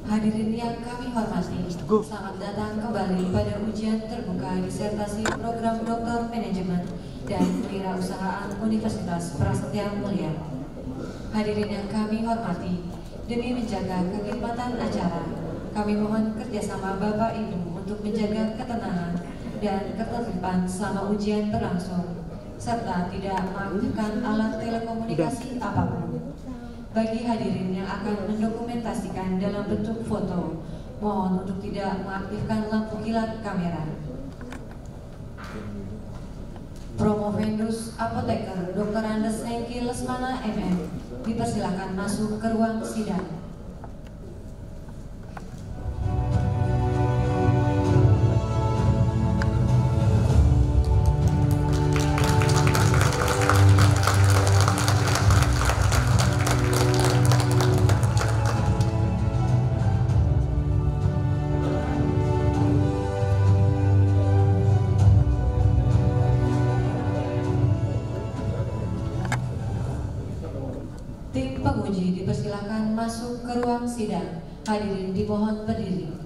Hadirin yang kami hormati, selamat datang kembali pada ujian terbuka disertasi program Doktor Manajemen dan Kewirausahaan Universitas Prasetya Mulia. Hadirin yang kami hormati, demi menjaga kenikmatan acara, kami mohon kerjasama Bapak Ibu untuk menjaga ketenangan dan ketertiban selama ujian berlangsung, serta tidak mengaktifkan alat telekomunikasi apapun. Bagi hadirin yang akan mendokumentasikan dalam bentuk foto, mohon untuk tidak mengaktifkan lampu kilat kamera. Promovendus Apoteker Dr. Andes Hengki Lesmana MM dipersilakan masuk ke ruang sidang. Tim penguji dipersilakan masuk ke ruang sidang. Hadirin dimohon berdiri.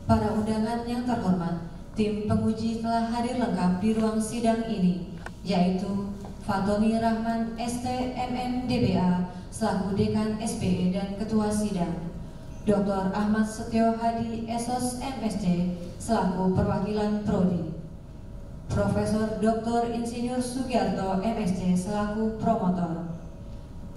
Para undangan yang terhormat, tim penguji telah hadir lengkap di ruang sidang ini, yaitu Fatoni Rahman ST MM DBA selaku Dekan SPE dan Ketua Sidang, Dr. Ahmad Setio Hadi SOS MSc selaku Perwakilan Prodi, Profesor Dr. Insinyur Sugiarto MSc selaku Promotor,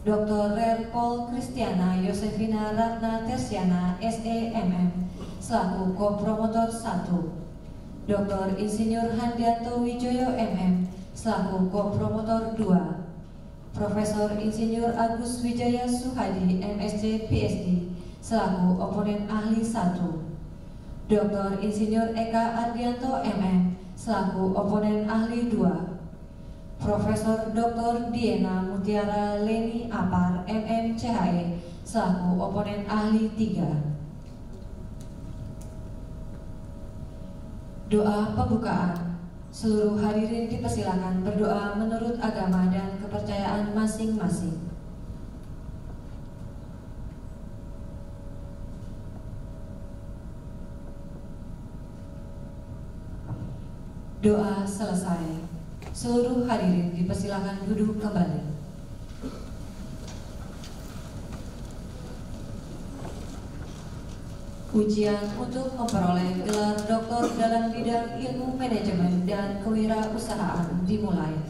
Dr. Rer Pol Kristiana Yosefina Ratna Tersiana SEMM selaku Kopromotor 1, Dr. Insinyur Handianto Wijoyo MM selaku Kopromotor 2, Profesor Insinyur Agus Wijaya Suhadi MSc PhD selaku Oponen Ahli 1, Dr. Insinyur Eka Ardianto MM selaku Oponen Ahli 2, Profesor Dr. Diena Mutiara Leni Apar MM CHE selaku Oponen Ahli 3. Doa pembukaan. Seluruh hadirin dipersilakan berdoa menurut agama dan kepercayaan masing-masing. Doa selesai. Seluruh hadirin dipersilakan duduk kembali. Ujian untuk memperoleh gelar doktor dalam bidang ilmu manajemen dan kewirausahaan dimulai.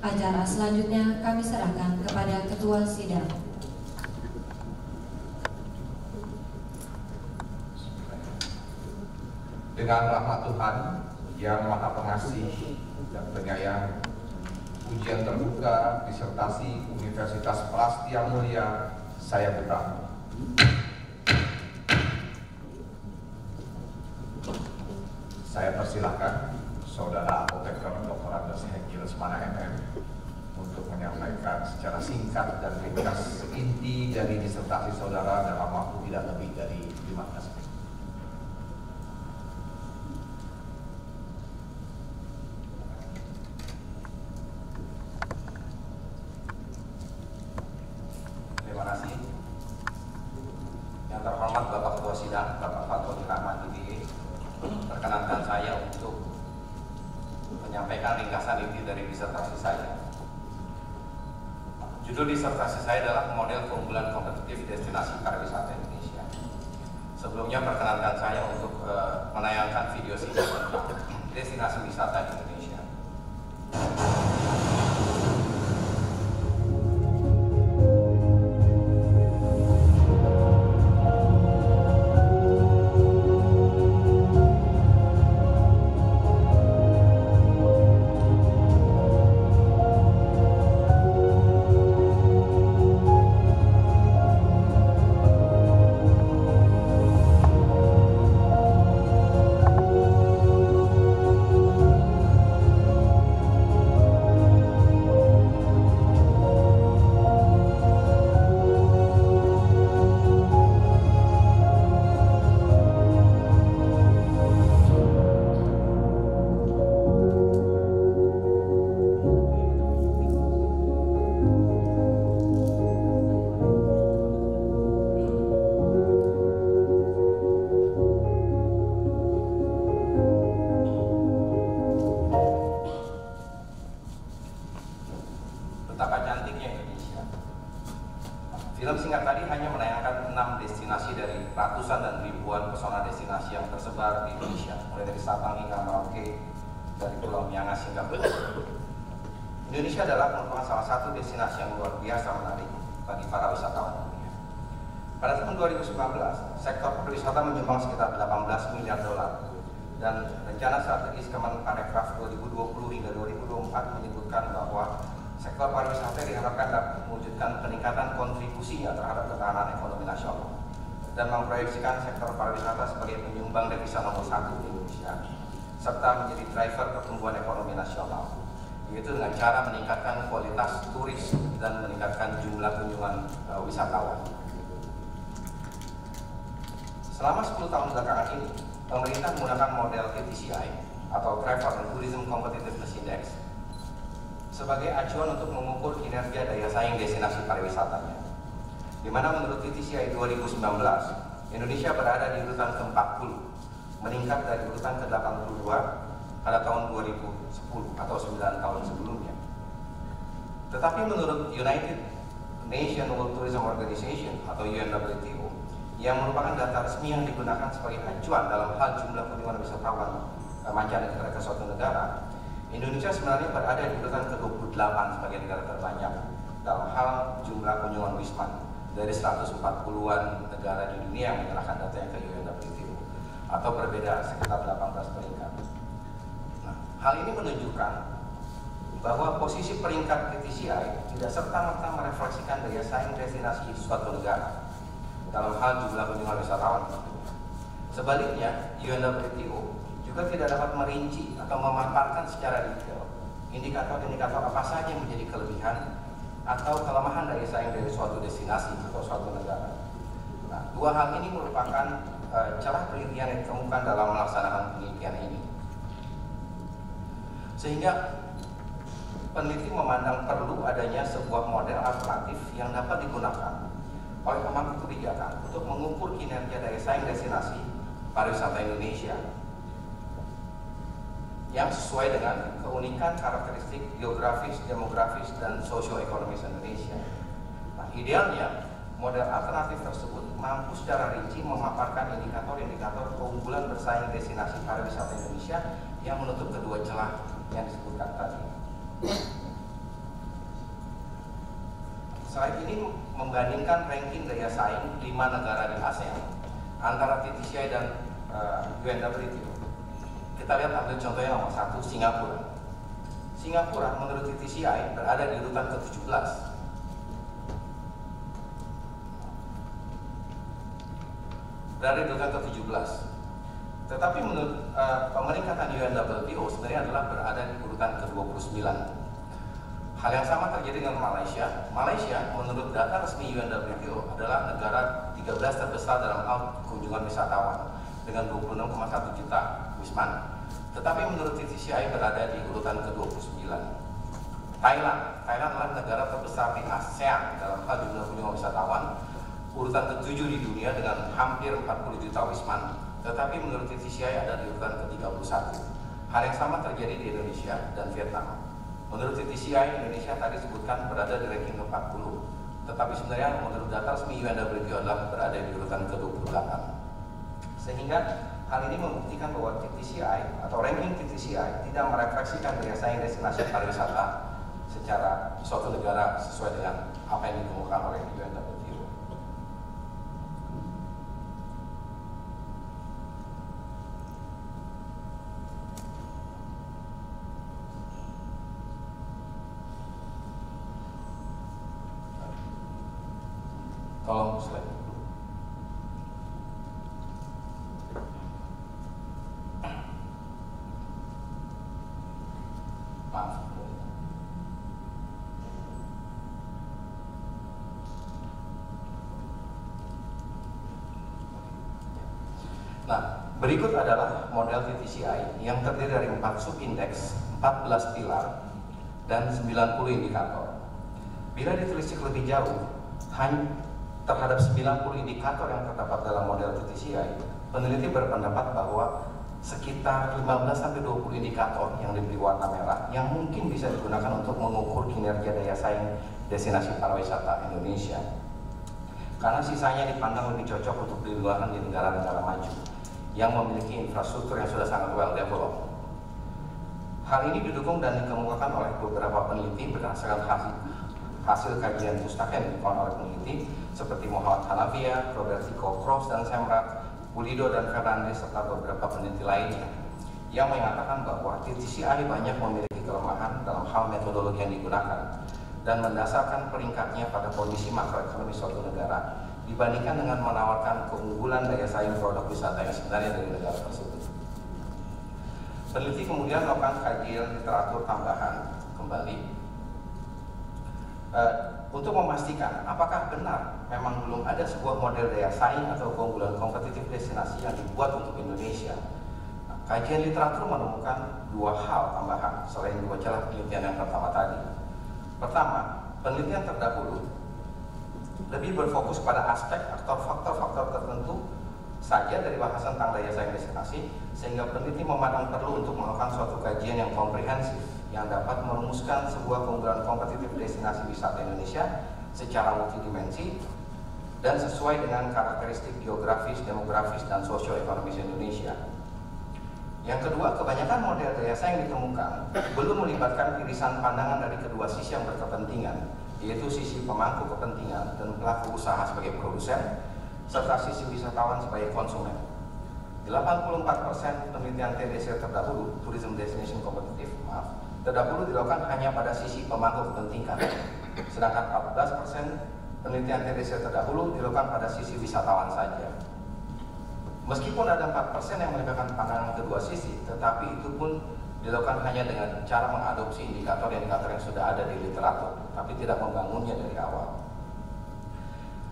Acara selanjutnya kami serahkan kepada Ketua Sidang. Dengan rahmat Tuhan yang Maha Pengasih dan Penyayang, ujian terbuka disertasi Universitas Prasetya Mulia saya buka. Saya persilahkan Saudara Apoteker Dr. Andes Hengki Lesmana MM untuk menyampaikan secara singkat dan ringkas inti dari disertasi saudara dalam waktu tidak lebih dari 15 menit. Terima kasih. Yang terhormat Bapak Ketua Sidang, Bapak Fatoni Rahman DBE, perkenankan saya untuk menyampaikan ringkasan inti dari disertasi saya. Judul disertasi saya adalah Model Keunggulan Kompetitif Destinasi Pariwisata Indonesia. Sebelumnya perkenankan saya untuk menayangkan video singkat tentang destinasi wisata Indonesia. Betapa cantiknya Indonesia. Film singkat tadi hanya menayangkan 6 destinasi dari ratusan dan ribuan pesona destinasi yang tersebar di Indonesia, mulai dari Sabang hingga Merauke, dari Pulau Miangas hingga Pulau. Indonesia adalah merupakan salah satu destinasi yang luar biasa menarik bagi para wisatawan dunia. Pada tahun 2019, sektor pariwisata menyumbang sekitar 18 miliar dolar, dan rencana strategis Kemenparekraf 2020 hingga 2024 menyebutkan bahwa sektor pariwisata diharapkan dapat mewujudkan peningkatan kontribusinya terhadap ketahanan ekonomi nasional dan memproyeksikan sektor pariwisata sebagai penyumbang devisa nomor 1 di Indonesia, serta menjadi driver pertumbuhan ekonomi nasional, yaitu dengan cara meningkatkan kualitas turis dan meningkatkan jumlah kunjungan wisatawan. Selama 10 tahun belakangan ini, pemerintah menggunakan model TTCI atau Travel and Tourism Competitiveness Index sebagai acuan untuk mengukur kinerja daya saing destinasi pariwisatanya. Di mana menurut TTCI 2019, Indonesia berada di urutan ke-40, meningkat dari urutan ke-82 pada tahun 2010 atau 9 tahun sebelumnya. Tetapi menurut United Nations World Tourism Organization atau UNWTO, yang merupakan data resmi yang digunakan sebagai acuan dalam hal jumlah kunjungan wisatawan mancanegara ke suatu negara, Indonesia sebenarnya berada di urutan ke-28 sebagai negara terbanyak dalam hal jumlah kunjungan wisman dari 140-an negara di dunia yang menyerahkan data yang ke UNWTO, atau berbeda sekitar 18 peringkat. Nah, hal ini menunjukkan bahwa posisi peringkat TTCI tidak serta-merta merefleksikan daya saing destinasi suatu negara dalam hal jumlah kunjungan wisatawan. Sebaliknya, UNWTO juga tidak dapat merinci atau memaparkan secara detail indikator-indikator apa saja yang menjadi kelebihan atau kelemahan daya saing dari suatu destinasi atau suatu negara. Nah, dua hal ini merupakan celah penelitian yang ditemukan dalam melaksanakan penelitian ini. Sehingga peneliti memandang perlu adanya sebuah model alternatif yang dapat digunakan oleh pemangku kebijakan untuk mengukur kinerja daya saing destinasi pariwisata Indonesia yang sesuai dengan keunikan karakteristik geografis, demografis, dan sosioekonomis Indonesia. Nah, idealnya model alternatif tersebut mampu secara rinci memaparkan indikator-indikator keunggulan bersaing destinasi pariwisata Indonesia yang menutup kedua celah yang disebutkan tadi. Slide ini membandingkan ranking daya saing 5 negara di ASEAN antara TTCI dan UNWTO. Kita lihat ambil contohnya nomor 1, Singapura. Singapura menurut TTCI berada di urutan ke-17. Berada di urutan ke-17. Tetapi menurut pemeringkatan UNWTO sebenarnya adalah berada di urutan ke-29. Hal yang sama terjadi dengan Malaysia. Malaysia menurut data resmi UNWTO adalah negara 13 terbesar dalam hal kunjungan wisatawan dengan 26,1 juta wisman. Tetapi menurut TTCI berada di urutan ke-29. Thailand adalah negara terbesar di ASEAN dalam hal jumlah kunjungan wisatawan, urutan ke-7 di dunia dengan hampir 40 juta wisman. Tetapi menurut TTCI ada di urutan ke-31. Hal yang sama terjadi di Indonesia dan Vietnam. Menurut TTCI, Indonesia tadi disebutkan berada di ranking ke-40, tetapi sebenarnya menurut data resmi UNWTO adalah berada di urutan ke-28. Sehingga hal ini membuktikan bahwa TTCI atau ranking TTCI tidak merefleksikan daya saing destinasi pariwisata secara suatu negara sesuai dengan apa yang ditemukan oleh UNWTO. Tolong slide dulu. Maaf. Nah, berikut adalah model TTCI yang terdiri dari 4 subindeks, 14 pilar, dan 90 indikator. Bila ditelisik lebih jauh, hanya terhadap 90 indikator yang terdapat dalam model TTCI, peneliti berpendapat bahwa sekitar 15-20 indikator yang diberi warna merah yang mungkin bisa digunakan untuk mengukur kinerja daya saing destinasi pariwisata Indonesia. Karena sisanya dipandang lebih cocok untuk digunakan di negara-negara maju yang memiliki infrastruktur yang sudah sangat well developed. Hal ini didukung dan dikemukakan oleh beberapa peneliti berdasarkan hasil kajian pustaka yang dilakukan oleh peneliti seperti Muhammad Hanafiah, Robertico Cross dan Semrat, Pulido dan Fernandez serta beberapa peneliti lainnya yang mengatakan bahwa TTCI banyak memiliki kelemahan dalam hal metodologi yang digunakan dan mendasarkan peringkatnya pada kondisi makroekonomi suatu negara dibandingkan dengan menawarkan keunggulan daya saing produk wisata yang sebenarnya dari negara tersebut. Peneliti kemudian melakukan kajian literatur tambahan kembali untuk memastikan apakah benar memang belum ada sebuah model daya saing atau keunggulan kompetitif destinasi yang dibuat untuk Indonesia. Kajian literatur menemukan 2 hal tambahan selain 2 celah penelitian yang pertama tadi. Pertama, penelitian terdahulu lebih berfokus pada aspek atau faktor-faktor tertentu saja dari bahasan tentang daya saing destinasi, sehingga peneliti memandang perlu untuk melakukan suatu kajian yang komprehensif yang dapat merumuskan sebuah keunggulan kompetitif destinasi wisata Indonesia secara multidimensi dan sesuai dengan karakteristik geografis, demografis, dan sosioekonomis Indonesia. Yang kedua, kebanyakan model daya saing yang ditemukan belum melibatkan irisan pandangan dari kedua sisi yang berkepentingan, yaitu sisi pemangku kepentingan dan pelaku usaha sebagai produsen, serta sisi wisatawan sebagai konsumen. 84% penelitian TDC terdahulu, Tourism Destination Competitive, terdahulu dilakukan hanya pada sisi pemangku kepentingan, sedangkan 14% penelitian TDC terdahulu dilakukan pada sisi wisatawan saja. Meskipun ada 4% yang melibatkan pandangan kedua sisi, tetapi itu pun dilakukan hanya dengan cara mengadopsi indikator-indikator yang sudah ada di literatur, tapi tidak membangunnya dari awal.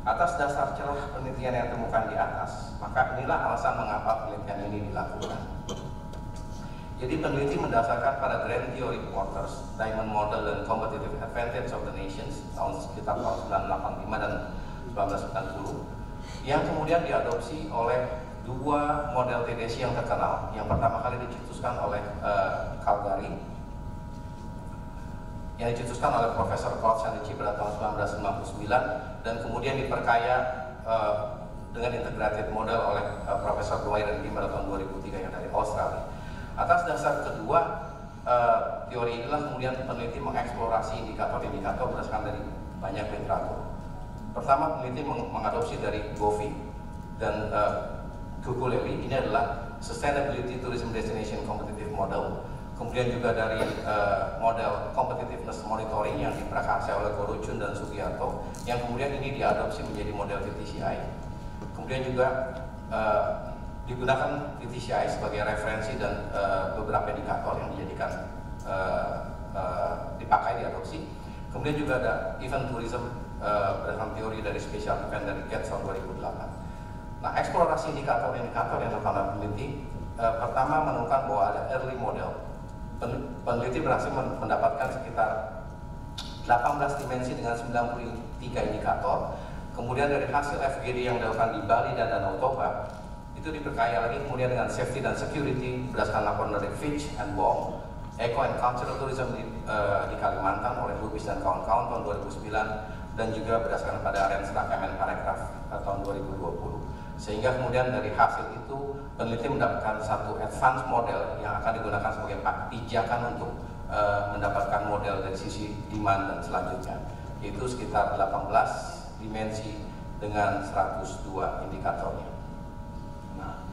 Atas dasar celah penelitian yang ditemukan di atas, maka inilah alasan mengapa penelitian ini dilakukan. Jadi peneliti mendasarkan pada Grand Theory Quarters, Diamond Model dan Competitive Advantage of the Nations sekitar tahun 1985 dan 1990 yang kemudian diadopsi oleh 2 model TDC yang terkenal. Yang pertama kali dicetuskan oleh Calgary, yang dicetuskan oleh Profesor Claude Sandici pada tahun 1959 dan kemudian diperkaya dengan integrated model oleh Profesor Dwyer dan Kim pada tahun 2003 yang dari Australia. Atas dasar kedua teori inilah kemudian peneliti mengeksplorasi indikator-indikator berdasarkan dari banyak literatur. Pertama, peneliti mengadopsi dari Goffey dan Kukuleli, ini adalah Sustainability Tourism Destination Competitive Model. Kemudian juga dari model Competitiveness Monitoring yang diprakarsai oleh Goruchun dan Sugiarto, yang kemudian ini diadopsi menjadi model TTCI. Kemudian juga digunakan TTCI sebagai referensi dan beberapa indikator yang dijadikan dipakai diadopsi. Kemudian juga ada event tourism berdasarkan teori dari special event dari Gates tahun 2008. Nah, eksplorasi indikator-indikator yang dilakukan peneliti pertama menemukan bahwa ada early model. Peneliti berhasil mendapatkan sekitar 18 dimensi dengan 93 indikator. Kemudian dari hasil FGD yang dilakukan di Bali dan Danau Toba, itu itu diperkaya lagi kemudian dengan safety dan security berdasarkan laporan dari Fitch and BOM, Eco and Cultural Tourism di Kalimantan oleh Lubis dan kawan-kawan tahun 2009, dan juga berdasarkan pada Renstra Kemenparekraf tahun 2020. Sehingga kemudian dari hasil itu peneliti mendapatkan satu advance model yang akan digunakan sebagai pijakan untuk mendapatkan model dari sisi demand dan selanjutnya, yaitu sekitar 18 dimensi dengan 102 indikatornya. Nah,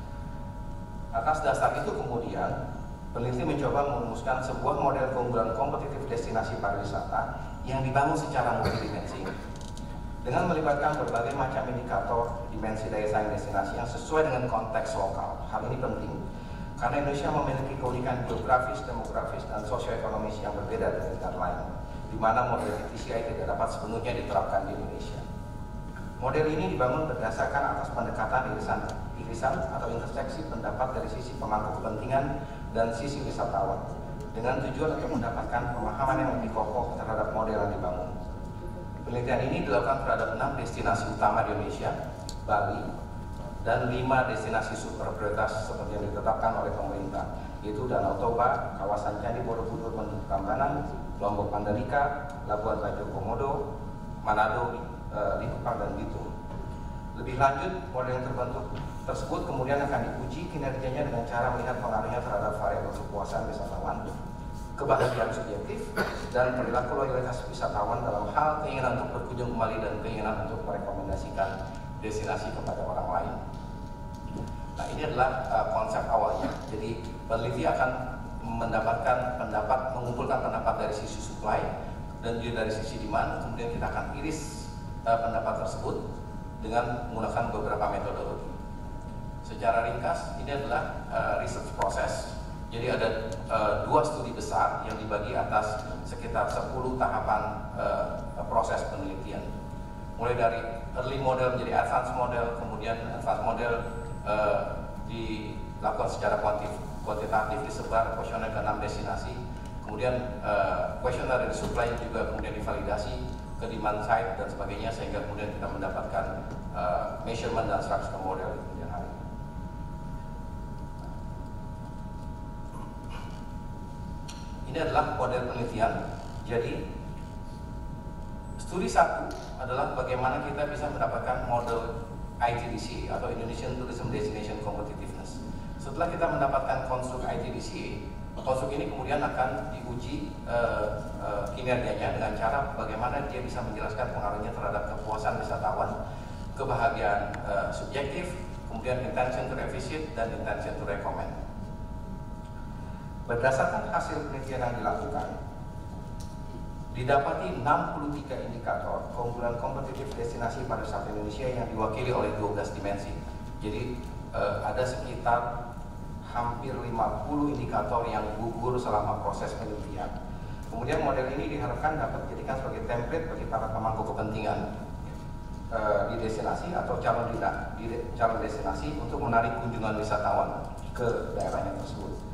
atas dasar itu kemudian peneliti mencoba merumuskan sebuah model keunggulan kompetitif destinasi pariwisata yang dibangun secara multidimensi dengan melibatkan berbagai macam indikator dimensi daya saing destinasi yang sesuai dengan konteks lokal. Hal ini penting karena Indonesia memiliki keunikan geografis, demografis, dan sosioekonomis yang berbeda dari negara lain, di mana model TTCI tidak dapat sepenuhnya diterapkan di Indonesia. Model ini dibangun berdasarkan atas pendekatan irisan atau interseksi pendapat dari sisi pemangku kepentingan dan sisi wisatawan, dengan tujuan untuk mendapatkan pemahaman yang lebih kokoh terhadap model yang dibangun. Penelitian ini dilakukan terhadap 6 destinasi utama di Indonesia, Bali, dan 5 destinasi super prioritas seperti yang ditetapkan oleh pemerintah, yaitu Danau Toba, kawasan Candi Borobudur Prambanan, Lombok Mandalika, Labuan Bajo Komodo, Manado, Likupang, dan Bitung. Lebih lanjut, model yang terbentuk tersebut kemudian akan diuji kinerjanya dengan cara melihat pengaruhnya terhadap variabel kepuasan wisatawan, kebahagiaan subjektif, dan perilaku loyalitas wisatawan dalam hal keinginan untuk berkunjung kembali dan keinginan untuk merekomendasikan destinasi kepada orang lain. Nah, ini adalah konsep awalnya. Jadi peneliti akan mendapatkan pendapat, mengumpulkan pendapat dari sisi supply dan juga dari sisi demand. Kemudian kita akan iris pendapat tersebut dengan menggunakan beberapa metodologi. Secara ringkas, ini adalah research process. Jadi ada 2 studi besar yang dibagi atas sekitar 10 tahapan proses penelitian. Mulai dari early model menjadi advanced model, kemudian advanced model dilakukan secara kuantitatif, disebar kuesioner ke 6 destinasi, kemudian kuesioner dari supply juga kemudian divalidasi ke demand side dan sebagainya, sehingga kemudian kita mendapatkan measurement dan structural model di kemudian hari. Ini adalah model penelitian. Jadi studi 1 adalah bagaimana kita bisa mendapatkan model ITDCA atau Indonesian Tourism Destination Competitiveness. Setelah kita mendapatkan konstruk ITDCA, konstruk ini kemudian akan diuji kinerjanya dengan cara bagaimana dia bisa menjelaskan pengaruhnya terhadap kepuasan wisatawan, kebahagiaan subjektif, kemudian intention to revisit dan intention to recommend. Berdasarkan hasil penelitian yang dilakukan, didapati 63 indikator keunggulan kompetitif destinasi pariwisata Indonesia yang diwakili oleh 12 dimensi. Jadi ada sekitar hampir 50 indikator yang gugur selama proses penelitian. Kemudian model ini diharapkan dapat dijadikan sebagai template bagi para pemangku kepentingan di destinasi atau calon destinasi untuk menarik kunjungan wisatawan ke daerahnya tersebut.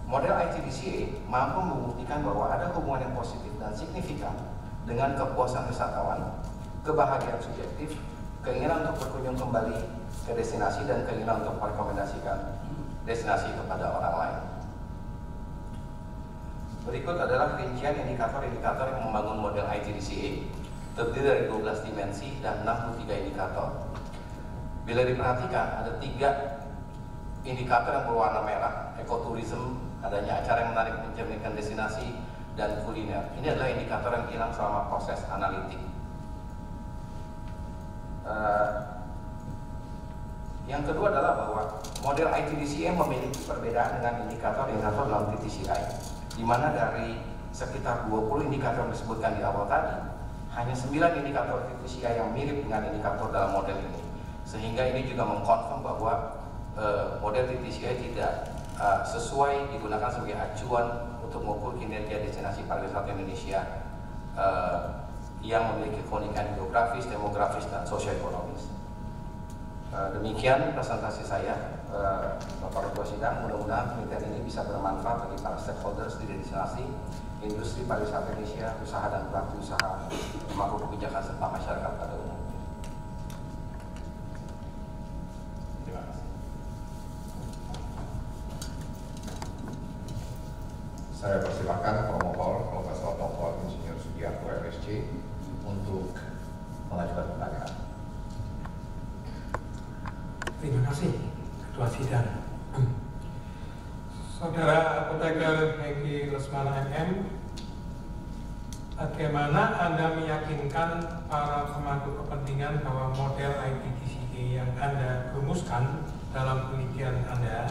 Model ITDCA mampu membuktikan bahwa ada hubungan yang positif dan signifikan dengan kepuasan wisatawan, kebahagiaan subjektif, keinginan untuk berkunjung kembali ke destinasi, dan keinginan untuk merekomendasikan destinasi kepada orang lain. Berikut adalah rincian indikator-indikator yang membangun model ITDCA, terdiri dari 12 dimensi dan 63 indikator. Bila diperhatikan, ada 3 indikator yang berwarna merah: ekoturism, adanya acara yang menarik mencerminkan destinasi, dan kuliner. Ini adalah indikator yang hilang selama proses analitik. Yang kedua adalah bahwa model ITDCA memiliki perbedaan dengan indikator-indikator dalam TTCI, di mana dari sekitar 20 indikator yang disebutkan di awal tadi, hanya 9 indikator TTCI yang mirip dengan indikator dalam model ini. Sehingga ini juga mengkonfirm bahwa model TTCI tidak sesuai digunakan sebagai acuan untuk mengukur kinerja destinasi pariwisata Indonesia yang memiliki keunikan geografis, demografis, dan sosioekonomis. Demikian presentasi saya, Bapak Ketua Sidang. Mudah-mudahan penelitian ini bisa bermanfaat bagi para stakeholders di destinasi, industri pariwisata Indonesia, usaha dan pelaku usaha, pemangku kebijakan, serta masyarakat pada umumnya. Terima kasih. Saya persilakan promotor Profesor Dr. Insinyur Sugiarto MSc untuk mengajukan pertanyaan. Terima kasih Ketua Sidang. Saudara Apoteker Hengki Lesmana MM, bagaimana Anda meyakinkan para pemangku kepentingan bahwa model ITDCA yang Anda rumuskan dalam penelitian Anda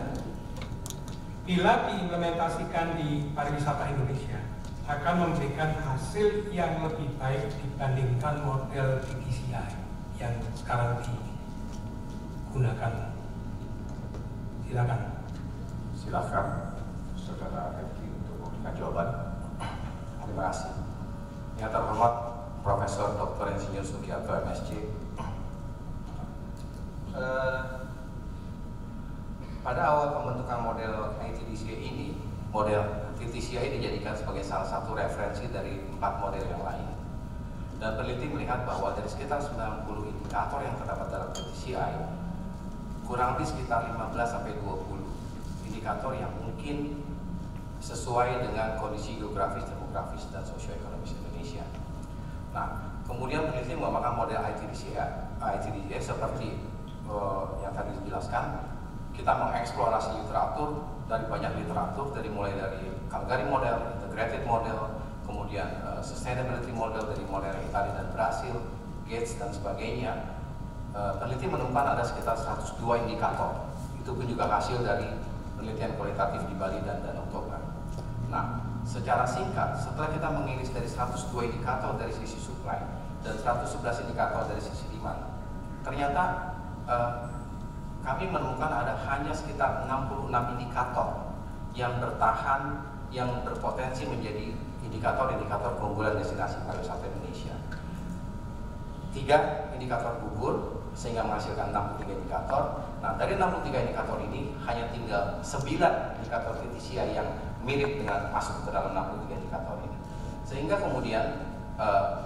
bila diimplementasikan di pariwisata Indonesia akan memberikan hasil yang lebih baik dibandingkan model TDCI yang sekarang digunakan? Silakan Saudara Hengki untuk memberikan jawaban. Terima kasih. Yang terhormat Profesor Dr. Insinyur Sugiarto MSc. Pada awal pembentukan model ITDCA ini, model TTCI dijadikan sebagai salah satu referensi dari 4 model yang lain. Dan peneliti melihat bahwa dari sekitar 90 indikator yang terdapat dalam TTCI, kurang lebih sekitar 15-20 indikator yang mungkin sesuai dengan kondisi geografis, demografis, dan sosioekonomis Indonesia. Nah, kemudian peneliti mengembangkan model ITDCA seperti yang tadi dijelaskan. Kita mengeksplorasi literatur dari banyak literatur, mulai dari Calgary model, integrated model, kemudian sustainability model dari model Italia dan Brasil, Gates dan sebagainya. Peneliti menemukan ada sekitar 102 indikator. Itu pun juga hasil dari penelitian kualitatif di Bali dan Danau Toba. Nah, secara singkat, setelah kita mengiris dari 102 indikator dari sisi supply dan 111 indikator dari sisi demand, ternyata kami menemukan ada hanya sekitar 66 indikator yang bertahan, yang berpotensi menjadi indikator-indikator keunggulan destinasi pariwisata Indonesia. 3 indikator gugur sehingga menghasilkan 63 indikator. Nah, dari 63 indikator ini hanya tinggal 9 indikator TTCI yang mirip dengan masuk ke dalam 63 indikator ini. Sehingga kemudian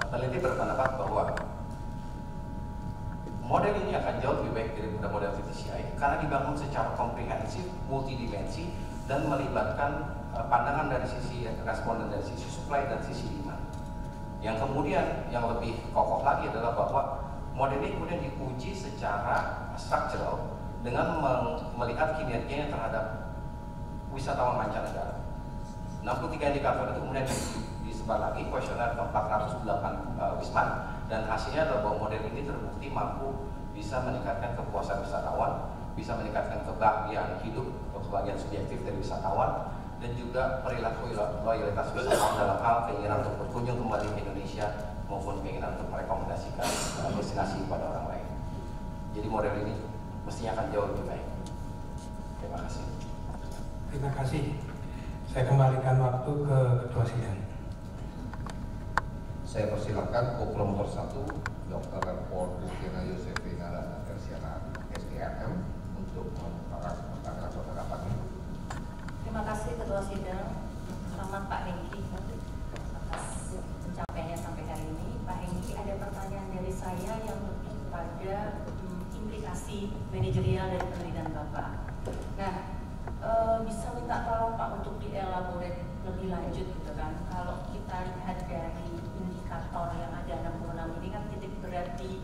peneliti berpendapat bahwa model ini akan jauh lebih baik daripada model TTCI karena dibangun secara komprehensif, multidimensi, dan melibatkan pandangan dari sisi responden, dari sisi supply dan sisi demand. Yang kemudian yang lebih kokoh lagi adalah bahwa model ini kemudian diuji secara structural dengan melihat kinerjanya terhadap wisatawan mancanegara. 63 indikator itu kemudian disebar lagi kuesioner ke 408 wisman. Dan hasilnya adalah bahwa model ini terbukti mampu bisa meningkatkan kepuasan wisatawan, bisa meningkatkan kebahagiaan hidup atau kebahagiaan subjektif dari wisatawan, dan juga perilaku loyalitas wisatawan dalam hal keinginan untuk berkunjung kembali ke Indonesia maupun keinginan untuk merekomendasikan destinasi kepada orang lain. Jadi model ini mestinya akan jauh lebih baik. Terima kasih. Terima kasih. Saya kembalikan waktu ke Ketua Sidang. Saya persilakan co-promotor 1 Dr. Report Christina Yosefina Versiana SDMM untuk mengucapkan pertanyaan saudara kami. Terima kasih Ketua Sidang. Selamat Pak Hengki atas pencapaiannya sampai hari ini. Pak Hengki, ada pertanyaan dari saya yang lebih pada implikasi manajerial dari penelitian Bapak. Nah, bisa minta tolong Pak untuk dielaborate lebih lanjut gitu kan. Kalau kita lihat dari indikator yang ada 66 ini kan titik berat di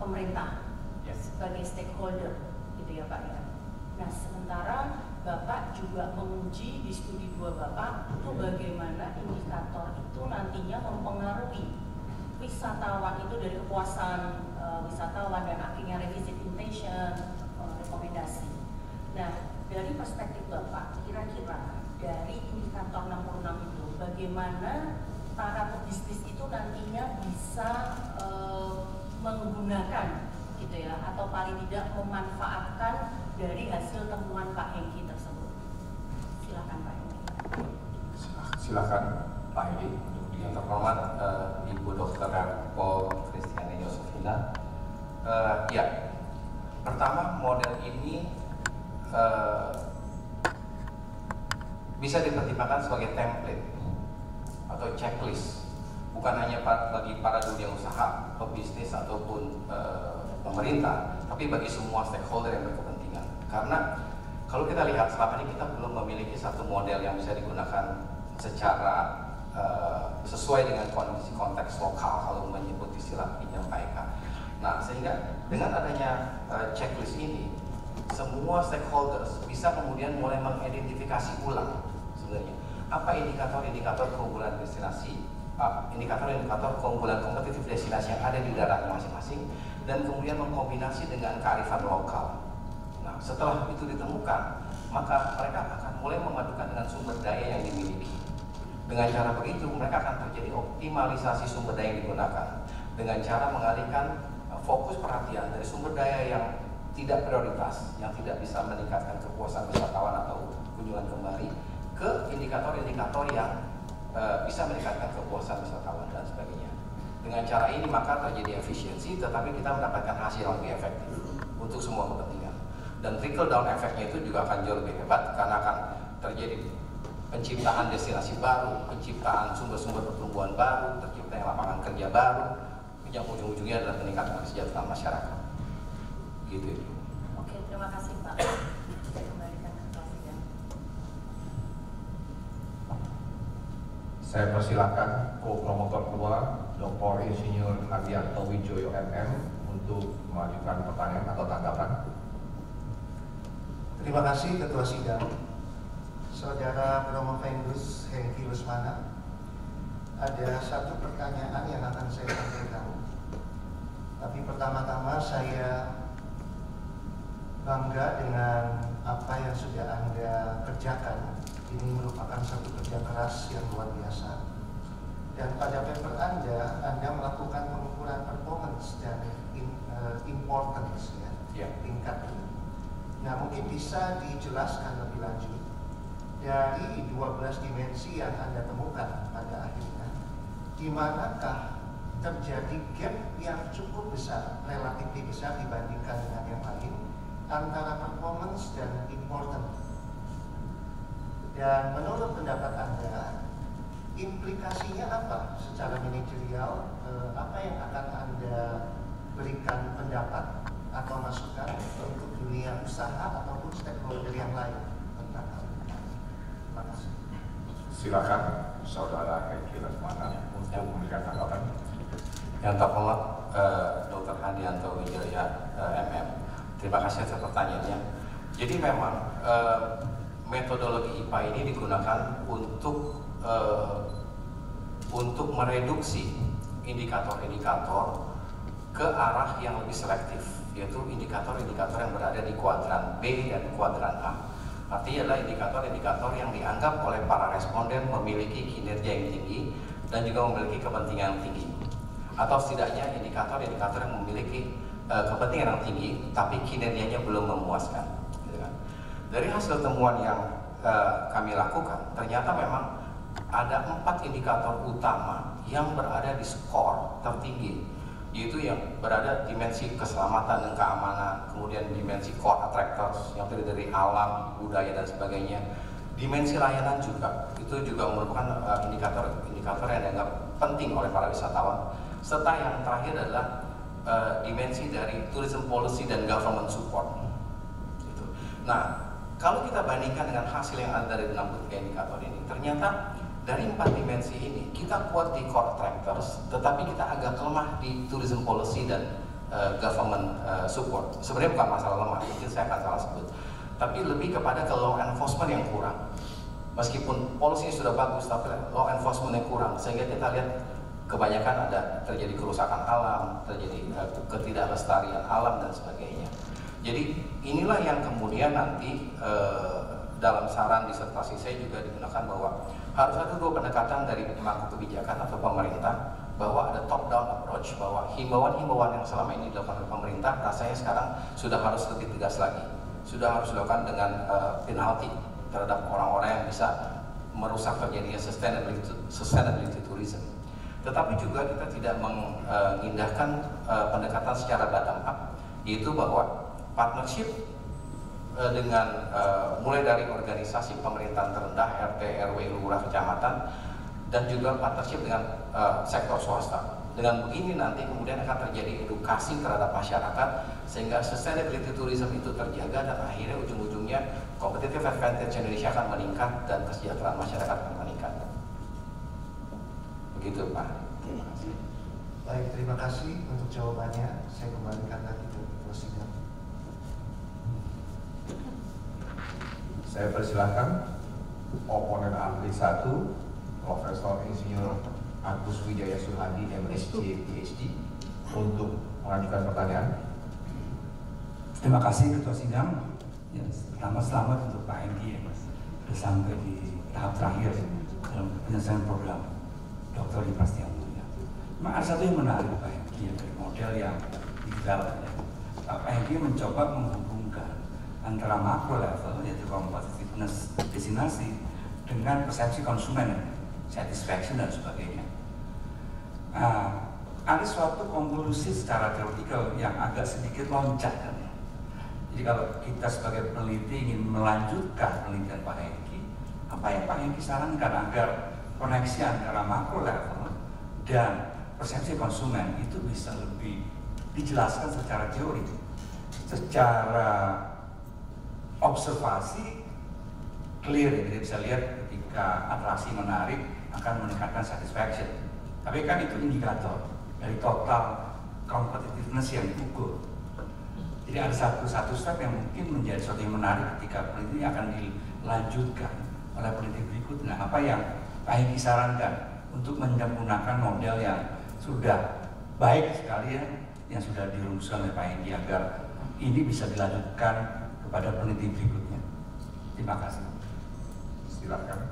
pemerintah sebagai stakeholder gitu ya Pak ya. Nah, sementara Bapak juga menguji di studi 2 Bapak itu bagaimana indikator itu nantinya mempengaruhi wisatawan itu dari kepuasan wisatawan dan akhirnya revisit intention, rekomendasi. Nah, dari perspektif Bapak, kira-kira dari indikator 66 itu bagaimana para pebisnis itu nantinya bisa menggunakan gitu ya, atau paling tidak memanfaatkan dari hasil temuan Pak Hengki tersebut. Silakan Pak Hengki. Silakan Pak Hengki untuk Yang terhormat Ibu Dr. Paul Christiane Yosefina. Ya, pertama model ini bisa dipertimbangkan sebagai template atau checklist, bukan hanya bagi para dunia usaha, pebisnis ataupun pemerintah, tapi bagi semua stakeholder yang berkepentingan. Karena kalau kita lihat selama ini kita belum memiliki satu model yang bisa digunakan secara sesuai dengan kondisi konteks lokal kalau menyebut istilah pinjam PAEK. Nah, sehingga dengan adanya checklist ini, semua stakeholders bisa kemudian mulai mengidentifikasi ulang sebenarnya apa indikator-indikator keunggulan destinasi, indikator-indikator keunggulan kompetitif destinasi yang ada di daerahnya masing-masing, dan kemudian mengkombinasi dengan kearifan lokal. Nah, setelah itu ditemukan, maka mereka akan mulai memadukan dengan sumber daya yang dimiliki. Dengan cara begitu, mereka akan terjadi optimalisasi sumber daya yang digunakan dengan cara mengalihkan fokus perhatian dari sumber daya yang tidak prioritas, yang tidak bisa meningkatkan kepuasan wisatawan atau kunjungan kembali, ke indikator-indikator yang bisa meningkatkan kepuasan wisatawan dan sebagainya. Dengan cara ini maka terjadi efisiensi, tetapi kita mendapatkan hasil yang lebih efektif untuk semua kepentingan. Dan trickle down efeknya itu juga akan jauh lebih hebat karena akan terjadi penciptaan destinasi baru, penciptaan sumber-sumber pertumbuhan baru, terciptanya lapangan kerja baru, yang ujung-ujungnya adalah peningkatan kesejahteraan masyarakat. Gitu. Oke, terima kasih Pak. Saya kembalikan ke Presiden. Saya persilakan co-promotor kedua, Dr. Insinyur Hardianto Wijoyo MM untuk mengajukan pertanyaan atau tanggapan. Terima kasih Ketua Sidang. Saudara Promovendus Hengki Rusmana, ada satu pertanyaan yang akan saya sampaikan. Tapi pertama-tama saya bangga dengan apa yang sudah Anda kerjakan. Ini merupakan satu kerja keras yang luar biasa. Dan pada paper Anda melakukan pengukuran performance dan importance, ya, tingkat ini. Nah, mungkin bisa dijelaskan lebih lanjut dari 12 dimensi yang Anda temukan pada akhirnya, di manakah terjadi gap yang cukup besar, relatif besar dibandingkan dengan yang lain, antara performance dan important. Dan menurut pendapat Anda, implikasinya apa secara manajerial, apa yang akan Anda berikan pendapat atau masukan untuk dunia usaha ataupun stakeholder yang lain tentang hal ini? Terima kasih. Silakan Saudara Hengki Rusmana untuk memberikan tanggapan. Yang terhormat Dr. Hardianto Wijoyo MM, terima kasih atas pertanyaannya. Jadi memang metodologi IPA ini digunakan untuk mereduksi indikator-indikator ke arah yang lebih selektif, yaitu indikator-indikator yang berada di kuadran B dan kuadran A. Artinya adalah indikator-indikator yang dianggap oleh para responden memiliki kinerja yang tinggi dan juga memiliki kepentingan yang tinggi, atau setidaknya indikator-indikator yang memiliki kepentingan yang tinggi tapi kinerjanya belum memuaskan. Gitu kan? Dari hasil temuan yang kami lakukan, ternyata memang ada 4 indikator utama yang berada di skor tertinggi, yaitu yang berada dimensi keselamatan dan keamanan, kemudian dimensi core attractors yang terdiri dari alam, budaya dan sebagainya, dimensi layanan juga, itu juga merupakan indikator yang dianggap penting oleh para wisatawan, serta yang terakhir adalah dimensi dari tourism policy dan government support. Gitu. Nah, kalau kita bandingkan dengan hasil yang ada dari 63 indikator ini, ternyata dari 4 dimensi ini kita kuat di core attractors, tetapi kita agak lemah di tourism policy dan government support. Sebenarnya bukan masalah lemah, mungkin saya akan salah sebut, tapi lebih kepada ke law enforcement yang kurang. Meskipun polisi sudah bagus, tapi law enforcement yang kurang, sehingga kita lihat kebanyakan ada terjadi kerusakan alam, terjadi ketidaklestarian alam dan sebagainya. Jadi inilah yang kemudian nanti dalam saran disertasi saya juga digunakan bahwa harus ada 2 pendekatan dari pemangku kebijakan atau pemerintah, bahwa ada top down approach, bahwa himbauan-himbauan yang selama ini dilakukan oleh pemerintah rasanya sekarang sudah harus lebih tegas lagi, sudah harus dilakukan dengan penalti terhadap orang-orang yang bisa merusak terjadinya sustainability tourism. Tetapi juga kita tidak mengindahkan pendekatan secara bottom up, yaitu bahwa partnership dengan mulai dari organisasi pemerintahan terendah, RT, RW, lurah, kecamatan, dan juga partnership dengan sektor swasta. Dengan begini nanti kemudian akan terjadi edukasi terhadap masyarakat sehingga sustainability tourism itu terjaga dan akhirnya ujung-ujungnya competitive advantage Indonesia akan meningkat dan kesejahteraan masyarakat akan meningkat. Begitu Pak. Terima kasih. Baik, terima kasih untuk jawabannya. Saya kembalikan lagi ke ketua sidang. Saya persilahkan oponen ahli 1, Profesor Insinyur Agus Wijaya Suhadi, MSc, PhD, untuk mengajukan pertanyaan. Terima kasih Ketua Sidang. Ya, pertama selamat untuk Pak Hengki ya Mas, sudah sampai di tahap terakhir dalam penyelesaian program Dr. di Prasetya Mulia. Cuma ada satu yang menarik Pak Hengki ya, dari model yang didevelop ya. Pak Hengki mencoba menghubungkan antara makro level yaitu competitiveness destinasi dengan persepsi konsumen, satisfaction dan sebagainya. Ada suatu konklusi secara teoretikal yang agak sedikit loncat kan ya. Jadi kalau kita sebagai peneliti ingin melanjutkan penelitian Pak Hengki, apa yang Pak Hengki sarankan agar koneksi antara makro level dan persepsi konsumen itu bisa lebih dijelaskan secara teori, secara observasi clear, jadi bisa lihat ketika atraksi menarik akan meningkatkan satisfaction. Tapi kan itu indikator dari total competitiveness yang diukur. Jadi ada satu step yang mungkin menjadi sesuatu yang menarik ketika peneliti akan dilanjutkan oleh peneliti berikutnya. Apa yang Pak Hengki sarankan untuk menggunakan model yang sudah baik sekali ya, yang sudah dirumuskan oleh Pak Hengki agar ini bisa dilanjutkan kepada peneliti berikutnya. Terima kasih. Silakan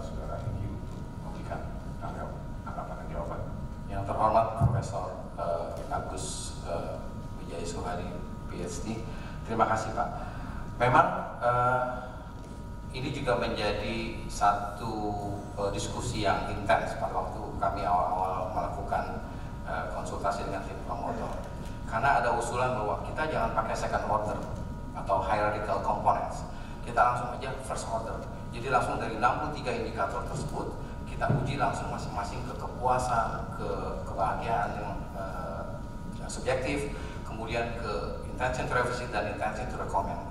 Saudara Hengki untuk memberikan tanggapan dan jawaban. Yang terhormat Profesor Agus Wijaya Suhadi, PhD. Terima kasih Pak. Memang ini juga menjadi satu diskusi yang intens pada waktu kami awal-awal melakukan konsultasi dengan tim promotor. Karena ada usulan bahwa kita jangan pakai second order atau hierarchical components. Kita langsung aja first order. Jadi langsung dari 63 indikator tersebut kita uji langsung masing-masing ke kepuasan, ke kebahagiaan yang subjektif, kemudian ke intention to revisit dan intention to recommend.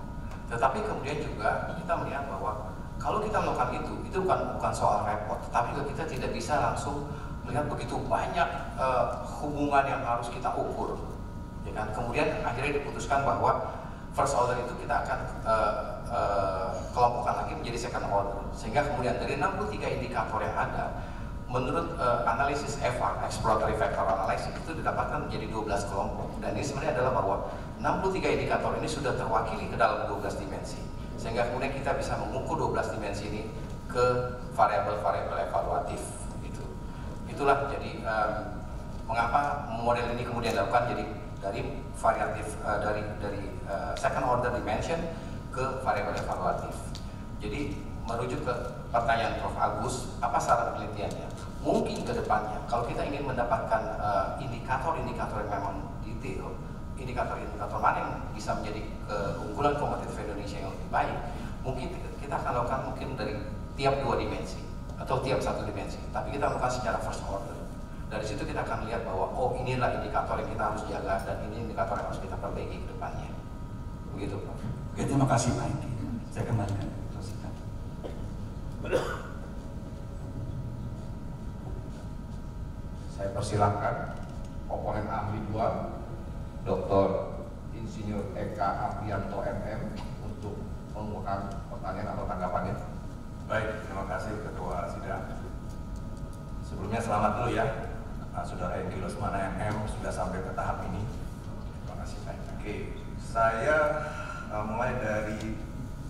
Tetapi kemudian juga kita melihat bahwa kalau kita melakukan itu bukan soal repot, tetapi juga kita tidak bisa langsung melihat begitu banyak hubungan yang harus kita ukur. Ya kan? Kemudian akhirnya diputuskan bahwa first order itu kita akan kelompokkan lagi menjadi second order, sehingga kemudian dari 63 indikator yang ada, menurut analisis FR, exploratory factor analysis, itu didapatkan menjadi 12 kelompok. Dan ini sebenarnya adalah bahwa 63 indikator ini sudah terwakili ke dalam 12 dimensi, sehingga kemudian kita bisa mengukur 12 dimensi ini ke variabel-variabel evaluatif. Itulah jadi mengapa model ini kemudian dilakukan, jadi dari variatif dari second order dimension ke variabel evaluatif. Jadi merujuk ke pertanyaan Prof. Agus, apa saran penelitiannya? Mungkin ke depannya, kalau kita ingin mendapatkan indikator-indikator yang memang detail, indikator-indikator mana yang bisa menjadi keunggulan kompetitif Indonesia yang lebih baik, mungkin kita akan lakukan mungkin dari tiap 2 dimensi atau tiap 1 dimensi, tapi kita lakukan secara first order. Dari situ kita akan lihat bahwa oh inilah indikator yang kita harus jaga dan ini indikator yang harus kita perbaiki ke depannya. Begitu Prof. Oke, terima kasih Pak Hengki. Saya kembalikan. Saya persilahkan oponen ahli 2, Dr. Insinyur Eka Aprianto MM, untuk mengumpulkan pertanyaan atau tanggapannya. Baik, terima kasih Ketua Sidang. Sebelumnya selamat dulu ya, Saudara Hengki Lesmana MM sudah sampai ke tahap ini. Terima kasih Pak. Oke, saya mulai dari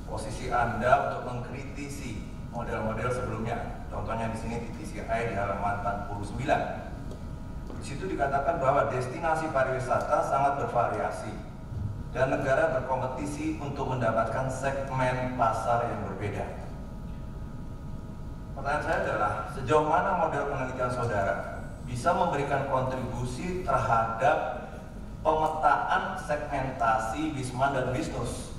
posisi Anda untuk mengkritisi model-model sebelumnya. Contohnya di sini di TCI di halaman 49. Di situ dikatakan bahwa destinasi pariwisata sangat bervariasi dan negara berkompetisi untuk mendapatkan segmen pasar yang berbeda. Pertanyaan saya adalah, sejauh mana model penelitian saudara bisa memberikan kontribusi terhadap pemetaan segmentasi Wisman dan Wisnus?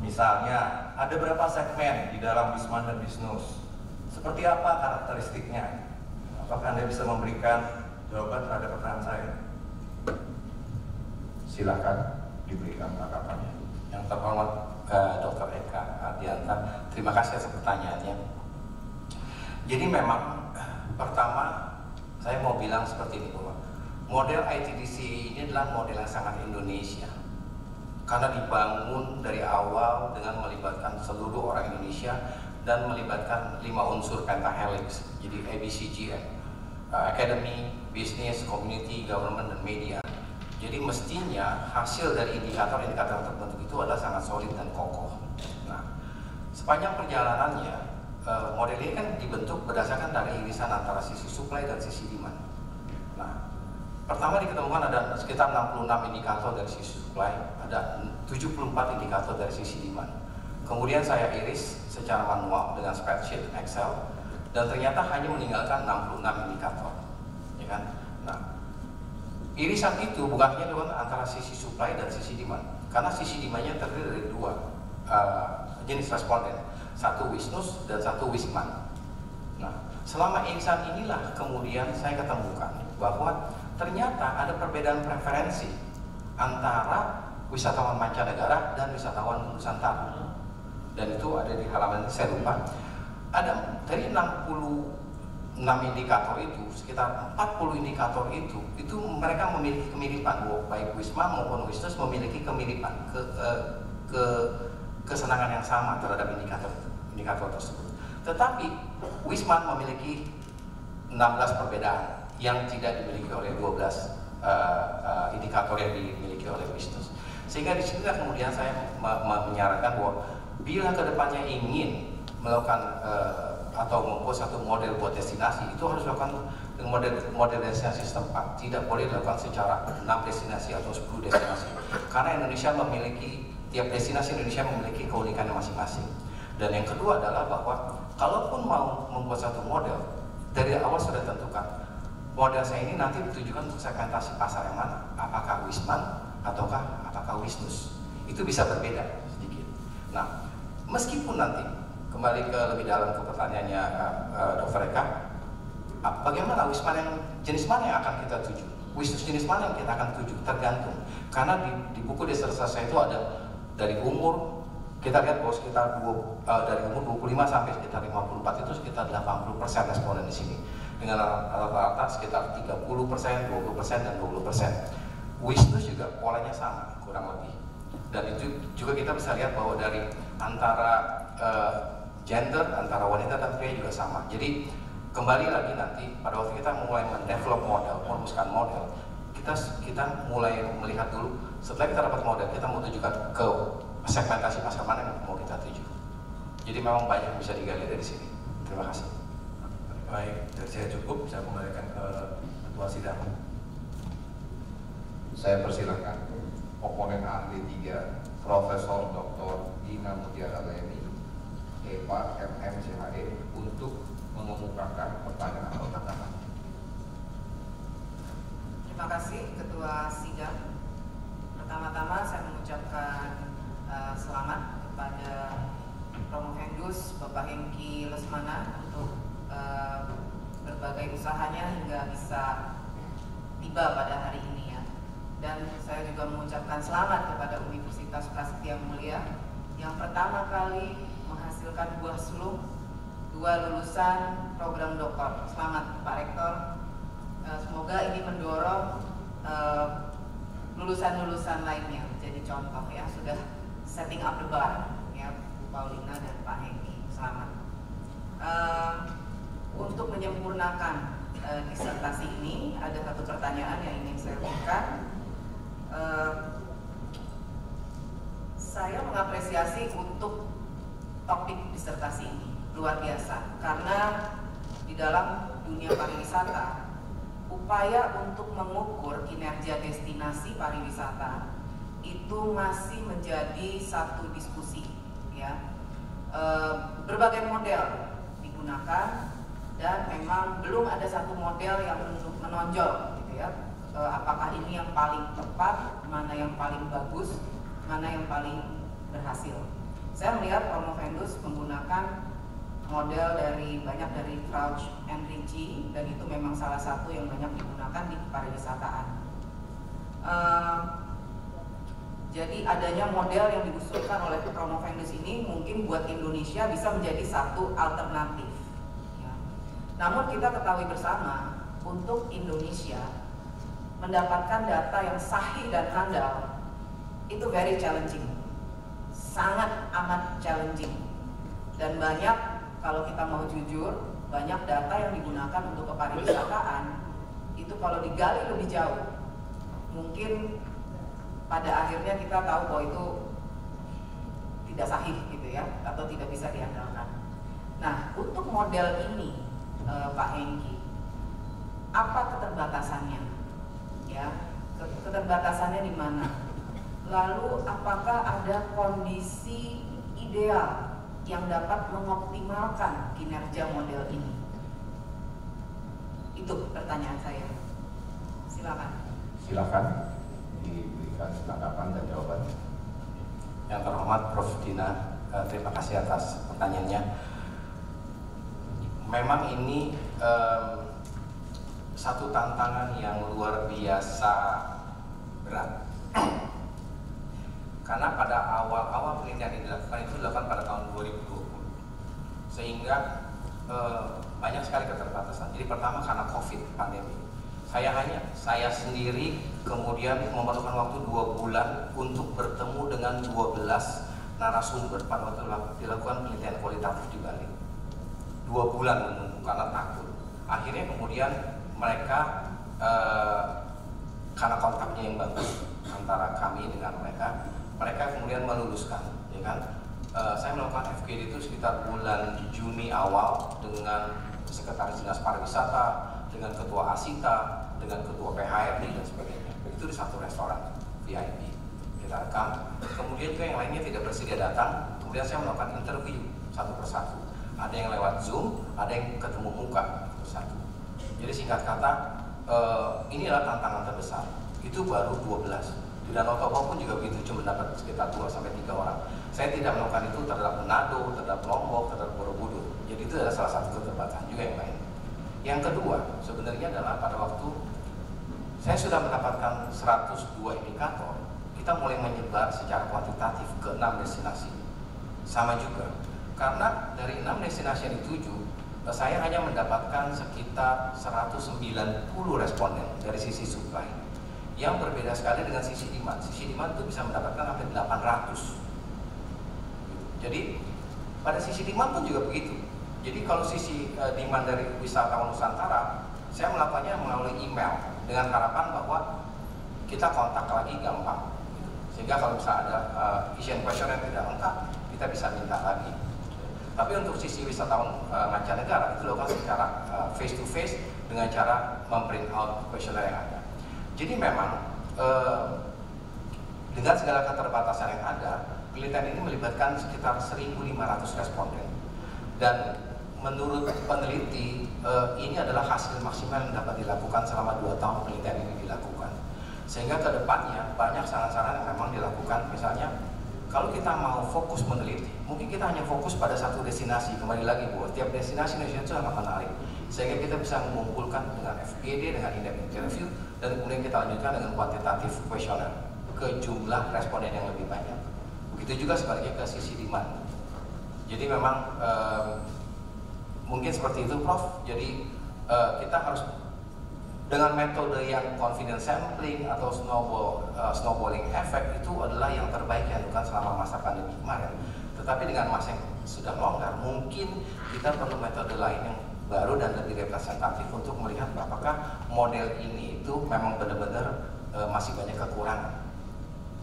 Misalnya, ada berapa segmen di dalam Wisman dan Wisnus? Seperti apa karakteristiknya? Apakah Anda bisa memberikan jawaban terhadap pertanyaan saya? Silakan diberikan tanggapannya. Yang terhormat Dr. Eka Ardianta, terima kasih atas pertanyaannya. Jadi memang pertama Saya mau bilang seperti ini bahwa model ITDC ini adalah model yang sangat Indonesia karena dibangun dari awal dengan melibatkan seluruh orang Indonesia dan melibatkan 5 unsur pentahelix, jadi ABCGM, Academy, Business, Community, Government, dan Media. Jadi mestinya hasil dari indikator-indikator tertentu itu adalah sangat solid dan kokoh. Nah, sepanjang perjalanannya, model ini kan dibentuk berdasarkan dari irisan antara sisi supply dan sisi demand. Nah, pertama diketemukan ada sekitar 66 indikator dari sisi supply, ada 74 indikator dari sisi demand. Kemudian saya iris secara manual dengan spreadsheet Excel, dan ternyata hanya meninggalkan 66 indikator, ya kan? Nah, irisan itu bukan hanya dilakukan antara sisi supply dan sisi demand, karena sisi demandnya terdiri dari 2 jenis responden, satu Wisnus dan satu Wisman. Nah, selama irisan inilah kemudian saya ketemukan bahwa ternyata ada perbedaan preferensi antara wisatawan mancanegara dan wisatawan Nusantara. Dan itu ada di halaman ini, saya lupa. Ada dari 66 indikator itu, sekitar 40 indikator itu mereka memiliki kemiripan, baik Wisma maupun Wisnus memiliki kemiripan, kesenangan yang sama terhadap indikator tersebut. Tetapi Wisman memiliki 16 perbedaan yang tidak dimiliki oleh 12 indikator yang dimiliki oleh Wisnus. Sehingga di sini kemudian saya menyarankan bahwa bila kedepannya ingin melakukan atau membuat satu model buat destinasi, itu harus dilakukan dengan model destinasi setempat. Tidak boleh dilakukan secara 6 destinasi atau 10 destinasi, karena Indonesia memiliki, tiap destinasi Indonesia memiliki keunikannya masing-masing. Dan yang kedua adalah bahwa kalaupun mau membuat satu model, dari awal sudah tentukan model saya ini nanti ditujukan untuk segmentasi pasar yang mana, apakah Wisman ataukah apakah Wisnus. Itu bisa berbeda sedikit. Nah, meskipun nanti kembali ke lebih dalam ke pertanyaannya Dr. Eka, bagaimana Wisman yang jenis mana yang akan kita tuju, Wisnus jenis mana yang kita akan tuju, tergantung. Karena di buku disertasi saya itu ada dari umur, kita lihat bahwa sekitar dari umur 25 sampai sekitar 54 itu sekitar 80% responden di sini, dengan rata-rata sekitar 30%, 20%, dan 20%. Wisnus juga polanya sama kurang lebih. Dan itu juga kita bisa lihat bahwa dari antara gender, antara wanita dan pria juga sama. Jadi kembali lagi nanti pada waktu kita mulai mendevelop model, merumuskan model, kita mulai melihat dulu, setelah kita dapat model, kita mau tujukan ke segmentasi pasar mana yang mau kita tuju. Jadi memang banyak yang bisa digali dari sini. Terima kasih. Baik, dari saya cukup, saya kembalikan ke ketua sidang. Saya persilakan komponen ahli 3, Profesor Dr. Dina Mutiara Leni, EPA MMCHE, untuk mengemukakan pertanyaan atau tanggapan. Terima kasih Ketua Sidang. Pertama-tama saya mengucapkan selamat kepada Promovendus Bapak Hengki Lesmana untuk berbagai usahanya hingga bisa tiba pada hari ini ya. Dan saya juga mengucapkan selamat kepada Universitas Prasetya Mulia yang pertama kali menghasilkan buah sulung 2 lulusan program doktor. Selamat Pak Rektor. Semoga ini mendorong lulusan-lulusan lainnya menjadi contoh ya, sudah setting up the bar ya, Bu Paulina dan Pak Hengki. Selamat. Untuk menyempurnakan disertasi ini, ada satu pertanyaan yang ingin saya berikan. Saya mengapresiasi untuk topik disertasi ini luar biasa, karena di dalam dunia pariwisata upaya untuk mengukur kinerja destinasi pariwisata itu masih menjadi satu diskusi ya. Berbagai model digunakan dan memang belum ada satu model yang menonjol gitu ya. Apakah ini yang paling tepat, mana yang paling bagus, mana yang paling berhasil. Saya melihat Promovendus menggunakan model banyak dari Crouch and Ritchie, dan itu memang salah satu yang banyak digunakan di pariwisataan. Jadi adanya model yang diusulkan oleh Promovendus ini mungkin buat Indonesia bisa menjadi satu alternatif. Ya. Namun kita ketahui bersama, untuk Indonesia mendapatkan data yang sahih dan handal itu very challenging, sangat amat challenging. Dan banyak, kalau kita mau jujur, banyak data yang digunakan untuk kepariwisataan itu kalau digali lebih jauh, mungkin pada akhirnya kita tahu bahwa itu tidak sahih gitu ya, atau tidak bisa diandalkan. Nah, untuk model ini, Pak Hengki, apa keterbatasannya? Ya, keterbatasannya di mana? Lalu, apakah ada kondisi ideal yang dapat mengoptimalkan kinerja model ini? Itu pertanyaan saya. Silakan. Silakan diberikan tanggapan dan jawaban. Yang terhormat Prof. Dina, terima kasih atas pertanyaannya. Memang ini satu tantangan yang luar biasa berat. Karena pada awal-awal penelitian yang dilakukan itu dilakukan pada tahun 2020, sehingga banyak sekali keterbatasan. Jadi pertama karena COVID pandemi, saya sendiri kemudian memerlukan waktu 2 bulan untuk bertemu dengan 12 narasumber pada waktu dilakukan penelitian kualitatif di Bali. 2 bulan menunggu karena takut. Akhirnya kemudian mereka karena kontaknya yang bagus antara kami dengan mereka kemudian meluluskan, ya kan? Saya melakukan FGD itu sekitar bulan Juni awal dengan Sekretaris Dinas Pariwisata, dengan Ketua Asita, dengan Ketua PHRD dan sebagainya. Itu di satu restoran VIP kita rekam. Kemudian ke yang lainnya tidak bersedia datang. Kemudian saya melakukan interview satu persatu. Ada yang lewat Zoom, ada yang ketemu muka satu. Jadi singkat kata, inilah tantangan terbesar. Itu baru 12. Di Danau Toba pun juga begitu, cuma dapat sekitar 2-3 orang. Saya tidak melakukan itu terhadap Manado, terhadap Lombok, terhadap Borobudur. Jadi itu adalah salah satu keterbatasan juga yang lain. Yang kedua, sebenarnya adalah pada waktu saya sudah mendapatkan 102 indikator, kita mulai menyebar secara kuantitatif ke 6 destinasi. Sama juga, karena dari 6 destinasi yang dituju, saya hanya mendapatkan sekitar 190 responden dari sisi supply. Yang berbeda sekali dengan sisi demand. Sisi demand itu bisa mendapatkan sampai 800. Jadi pada sisi demand pun juga begitu. Jadi kalau sisi demand dari wisatawan Nusantara, saya melakukannya melalui email dengan harapan bahwa kita kontak lagi gampang. Sehingga kalau misalnya ada vision question yang tidak lengkap, kita bisa minta lagi. Tapi untuk sisi wisatawan mancanegara itu dilakukan secara face to face dengan cara memprint out questionnaire yang ada. Jadi memang dengan segala keterbatasan yang ada, penelitian ini melibatkan sekitar 1.500 responden. Dan menurut peneliti, ini adalah hasil maksimal yang dapat dilakukan selama 2 tahun penelitian ini dilakukan. Sehingga ke depannya banyak saran-saran yang memang dilakukan. Misalnya, kalau kita mau fokus meneliti, mungkin kita hanya fokus pada satu destinasi. Kembali lagi bahwa tiap destinasi Indonesia itu sangat menarik. Sehingga kita bisa mengumpulkan dengan FGD, dengan in-depth interview, dan kemudian kita lanjutkan dengan kuantitatif questionnaire ke jumlah responden yang lebih banyak. Begitu juga sebaliknya ke sisi demand. Jadi memang mungkin seperti itu, Prof. Jadi kita harus dengan metode yang confidence sampling atau snowballing effect itu adalah yang terbaik yang dilakukan selama masa pandemi kemarin. Tetapi dengan masa yang sudah longgar, mungkin kita perlu metode lain yang baru dan lebih representatif untuk melihat apakah model ini itu memang benar-benar masih banyak kekurangan.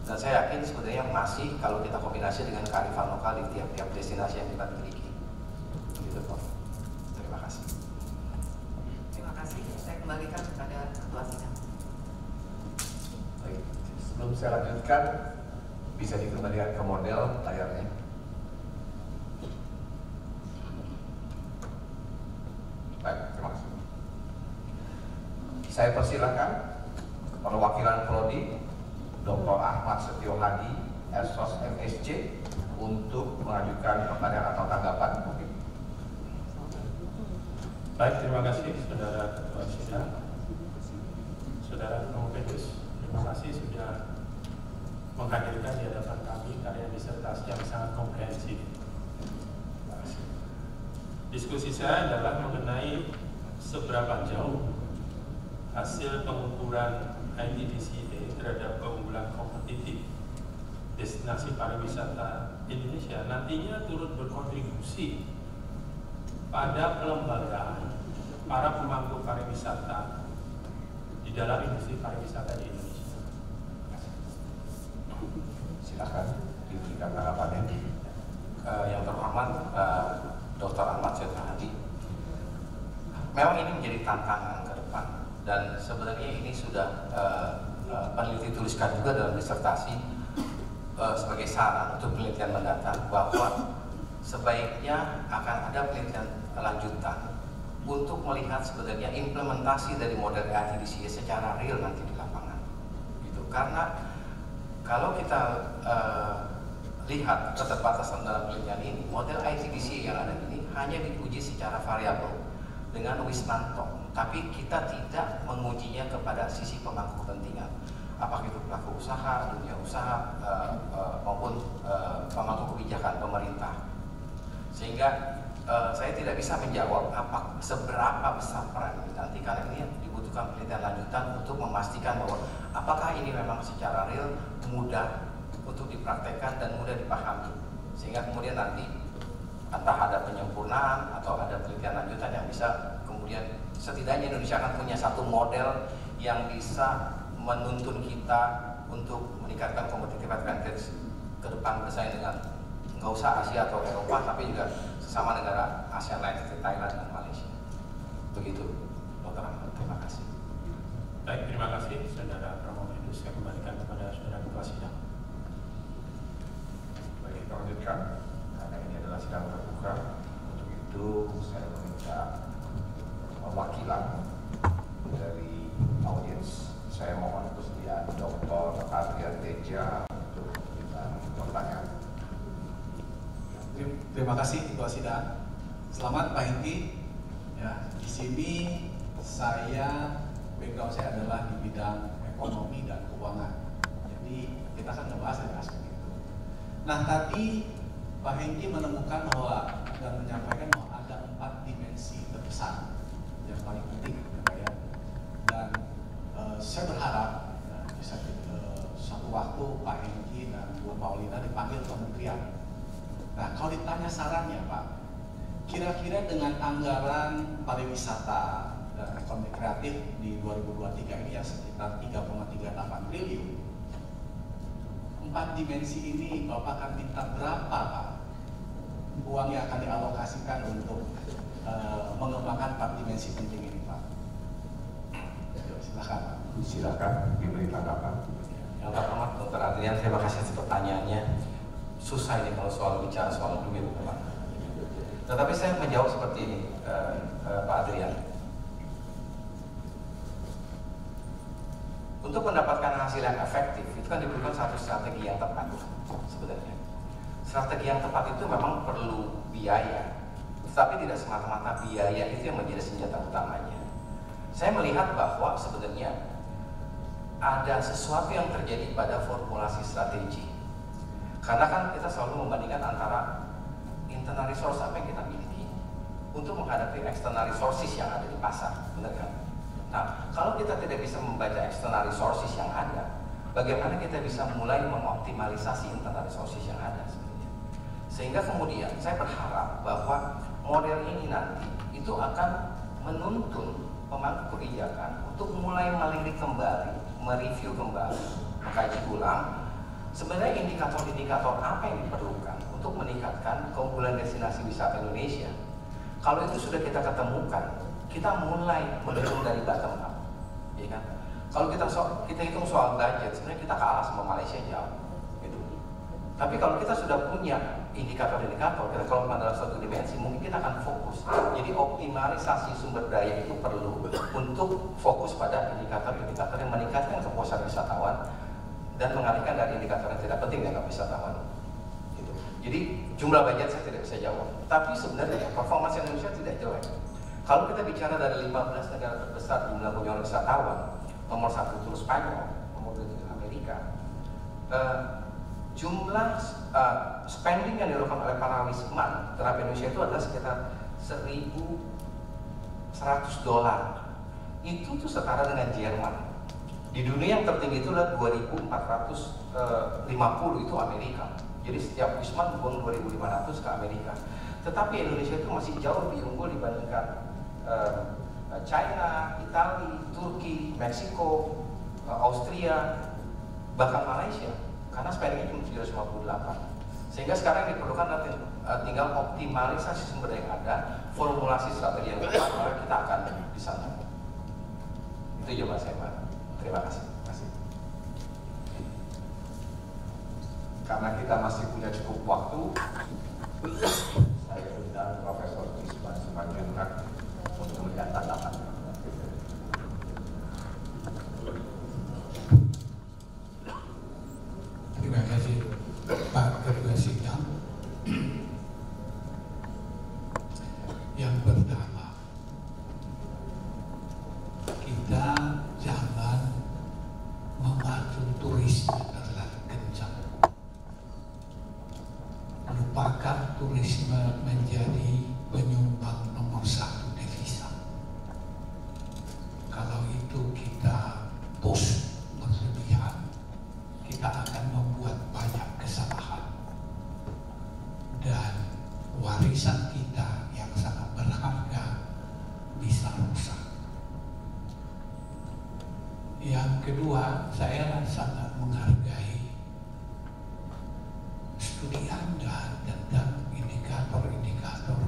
Dan saya yakin sebenarnya masih kalau kita kombinasi dengan kearifan lokal di tiap-tiap destinasi yang kita miliki. Begitu, Prof. Terima kasih. Terima kasih. Saya kembalikan kepada Ketua Sidang. Baik, sebelum saya lanjutkan, bisa dikembalikan ke model layarnya. Baik, terima kasih. Saya persilakan perwakilan Prodi Dr. Ahmad Setio Hadi, Esos MSc, untuk mengajukan pertanyaan atau tanggapan. Baik, terima kasih Saudara Ketua Sidang. Saudara Promovedus, terima kasih sudah menghadirkan di hadapan kami karya disertasi yang sangat komprehensif. Diskusi saya adalah mengenai seberapa jauh hasil pengukuran ITDCA terhadap keunggulan kompetitif destinasi pariwisata Indonesia nantinya turut berkontribusi pada pelembagaan para pemangku pariwisata di dalam industri pariwisata di Indonesia. Silakan diberikan tanggapannya. Yang terhormat Dr. Ahmad Syedhadi, memang ini menjadi tantangan ke depan dan sebenarnya ini sudah peneliti tuliskan juga dalam disertasi sebagai saran untuk penelitian mendatang bahwa sebaiknya akan ada penelitian lanjutan untuk melihat sebenarnya implementasi dari model ITDCA secara real nanti di lapangan. Gitu. Karena kalau kita lihat keterbatasan dalam penelitian ini, model ITDCA yang ada ini hanya diuji secara variabel dengan Wismanto, tapi kita tidak mengujinya kepada sisi pemangku kepentingan. Apakah itu pelaku usaha, dunia usaha, maupun pemangku kebijakan pemerintah. Sehingga saya tidak bisa menjawab seberapa besar peran ini nanti, karena ini dibutuhkan penelitian lanjutan untuk memastikan bahwa apakah ini memang secara real mudah untuk dipraktekkan dan mudah dipahami. Sehingga kemudian nanti entah ada penyempurnaan atau ada penelitian lanjutan yang bisa kemudian setidaknya Indonesia akan punya satu model yang bisa menuntun kita untuk meningkatkan competitive advantage ke depan bersaing dengan nggak usah Asia atau Eropa, tapi juga sesama negara ASEAN lain seperti Thailand dan Malaysia. Begitu, Dr. Ahmad. Terima kasih. Baik, terima kasih Saudara Pramono. Saya kembalikan kepada Saudara Ketua Sidang. Baik, kita lanjutkan karena ini adalah sidang terbuka. Untuk itu saya meminta perwakilan dari audiens. Saya mohon kesediaan Dr. Adrian Teja untuk memberikan pertanyaan. Terima kasih Ketua Sidang. Selamat Pak Hengki. Ya, di sini background saya adalah di bidang ekonomi dan keuangan. Jadi kita akan membahas dari aspek itu. Nah, tadi Pak Hengki menemukan bahwa dan menyampaikan bahwa ada 4 dimensi terbesar yang paling penting, ya. Dan saya berharap bisa suatu waktu Pak Hengki dan Bu Paulina dipanggil kementerian. Nah, kalau ditanya sarannya Pak, kira-kira dengan anggaran pariwisata dan ekonomi kreatif di 2023 ini yang sekitar 3,38 triliun, 4 dimensi ini Bapak akan minta berapa Pak uang yang akan dialokasikan untuk mengembangkan 4 dimensi penting ini Pak? Silakan Pak. Silakan diberi tanggapan. Yang terhormat Dr. Adrian, terima kasih atas pertanyaannya. Susah ini kalau bicara soal duit, Pak. Tetapi saya menjawab seperti ini, Pak Adrian. Untuk mendapatkan hasil yang efektif, itu kan dibutuhkan satu strategi yang tepat sebenarnya. Strategi yang tepat itu memang perlu biaya, tetapi tidak semata-mata biaya itu yang menjadi senjata utamanya. Saya melihat bahwa sebenarnya ada sesuatu yang terjadi pada formulasi strategi. Karena kan kita selalu membandingkan antara internal resource apa yang kita miliki untuk menghadapi external resources yang ada di pasar, benar kan? Nah, kalau kita tidak bisa membaca external resources yang ada, bagaimana kita bisa mulai mengoptimalisasi internal resources yang ada sebenarnya? Sehingga kemudian saya berharap bahwa model ini nanti itu akan menuntun pemangku kebijakan untuk mulai melirik kembali, mereview kembali, mengkaji ulang sebenarnya indikator-indikator apa yang diperlukan untuk meningkatkan keunggulan destinasi wisata Indonesia. Kalau itu sudah kita ketemukan, kita mulai mendukung dari bottom up, ya kan? Kalau kita hitung soal budget, sebenarnya kita kalah sama Malaysia jauh, gitu. Tapi kalau kita sudah punya indikator-indikator, kita kalau dalam satu dimensi, mungkin kita akan fokus. Jadi optimalisasi sumber daya itu perlu untuk fokus pada indikator-indikator yang meningkatkan kepuasan wisatawan dan mengalihkan dari indikator yang tidak penting dianggap wisatawan. Gitu. Jadi jumlah budget saya tidak bisa jawab, tapi sebenarnya performance Indonesia tidak jelek. Kalau kita bicara dari 15 negara terbesar jumlah kunjungan wisatawan, nomor 1 itu Spanyol, nomor 2 itu Amerika. Jumlah spending yang dilakukan oleh para wisman terhadap Indonesia itu adalah sekitar $1.100 itu tuh setara dengan Jerman. Di dunia yang tertinggi itu adalah 2.450 itu Amerika. Jadi setiap wisman buang 2.500 ke Amerika. Tetapi Indonesia itu masih jauh lebih unggul dibandingkan China, Italia, Turki, Meksiko, Austria, bahkan Malaysia. Karena spendingnya cuma 758. Sehingga sekarang yang diperlukan adalah tinggal optimalisasi sumber daya yang ada, formulasi strategi yang tepat, maka kita akan di sana. Itu jawaban saya, Pak. Terima kasih. Karena kita masih punya cukup waktu, saya undang Profesor Isman Simanjuntak untuk melihat tanggapan. Terima kasih Pak Ketua Sidang. Yang pertama, kita jangan memacu turisme terlalu kencang. Lupakan turisme menjadi penyumbang nomor 1 devisa. Kalau itu kita push berlebihan, kita akan membuat banyak kesalahan dan warisan kita yang sangat berharga bisa rusak. Yang kedua, saya sangat menghargai studi Anda tentang indikator-indikator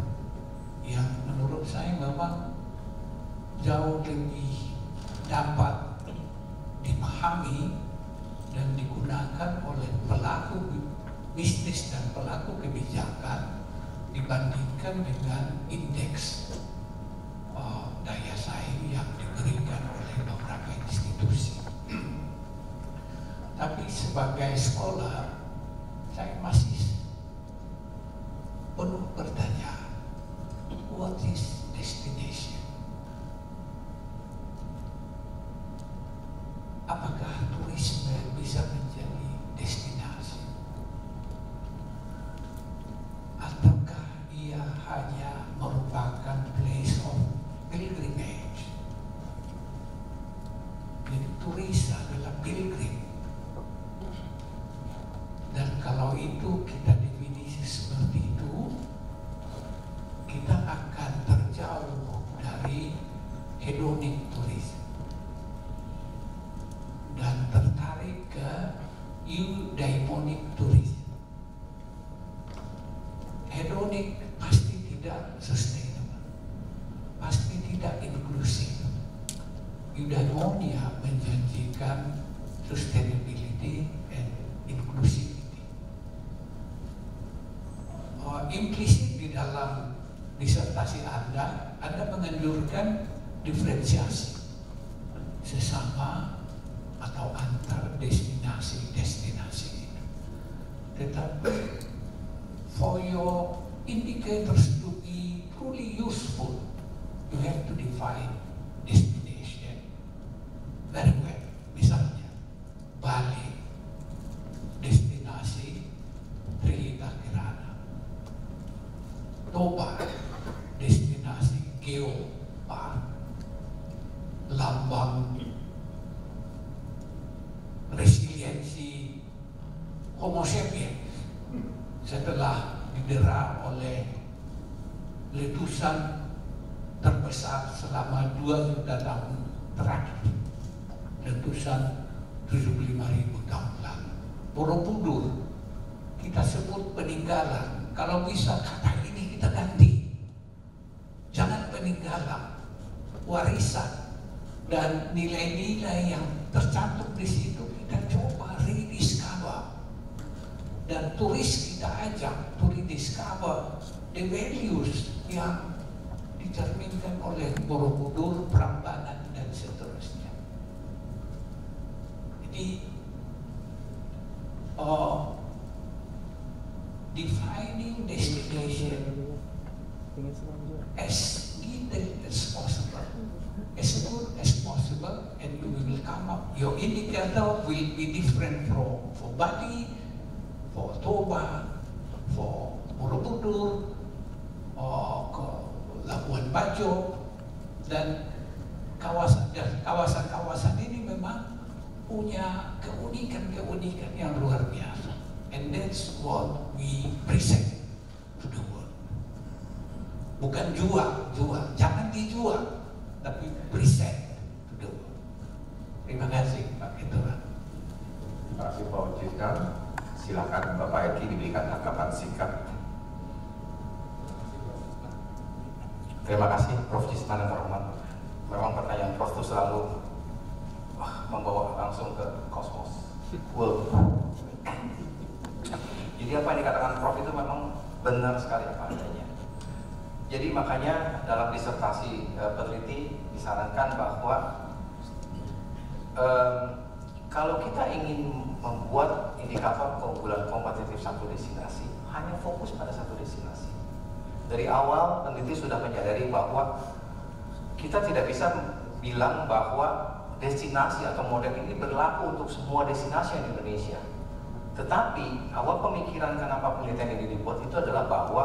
yang menurut saya memang jauh lebih dapat dipahami dan digunakan oleh pelaku bisnis dan pelaku kebijakan dibandingkan dengan indeks daya saing yang diberikan oleh beberapa institusi. Tapi sebagai sekolah, saya masih penuh pertanyaan, what is destination? Apakah turisme bisa menjadi destinasi? Ataukah ia hanya merupakan place of pilgrimage? Jadi turis adalah pilgrim. Dan kalau itu kita definisi seperti itu, kita akan terjauh dari hedonic tourism dan tertarik ke eudaimonic tourism. Hedonic pasti tidak sustainable, pasti tidak inklusif. Eudaimonia menjanjikan sustainability and inclusivity. Implisit di dalam disertasi Anda menganjurkan diferensiasi sesama atau antar destinasi-destinasi. Tetapi for your indicators to be truly useful, you have to define destination very well. Misalnya Bali, destinasi Trihita Kirana. Toba, destinasi geopark, lambang resiliensi Homo sapiens setelah didera oleh letusan terbesar selama 2 juta tahun terakhir, letusan 75.000 tahun lalu. Borobudur kita sebut peninggalan. Kalau bisa kata ini kita ganti, jangan peninggalan, warisan dan nilai-nilai yang tercantum di situ kita coba rediscover, dan turis kita ajak to rediscover the values yang dicerminkan oleh Borobudur, Prambanan dan seterusnya. Jadi defining destination as detailed as possible, as good as possible, and you will come up. Your indicator will be different for Bali, for Toba, for Borobudur, or Labuan Bajo, dan kawasan-kawasan ini memang punya keunikan yang luar biasa. And that's what we present to the world. Bukan jual, jangan dijual, tapi present to the world. Terima kasih Pak Ketua. Terima kasih Pak Ujizkan. Silakan Bapak Eki diberikan tanggapan singkat. Terima kasih Prof. Jisman yang terhormat. Memang pertanyaan Prof itu selalu membawa langsung ke kosmos, world. Jadi apa yang dikatakan Prof itu memang benar sekali apa adanya. Jadi makanya dalam disertasi peneliti disarankan bahwa kalau kita ingin membuat indikator keunggulan kompetitif satu destinasi, hanya fokus pada satu destinasi. Dari awal peneliti sudah menyadari bahwa kita tidak bisa bilang bahwa destinasi atau model ini berlaku untuk semua destinasi yang di Indonesia. Tetapi awal pemikiran kenapa penelitian ini dibuat itu adalah bahwa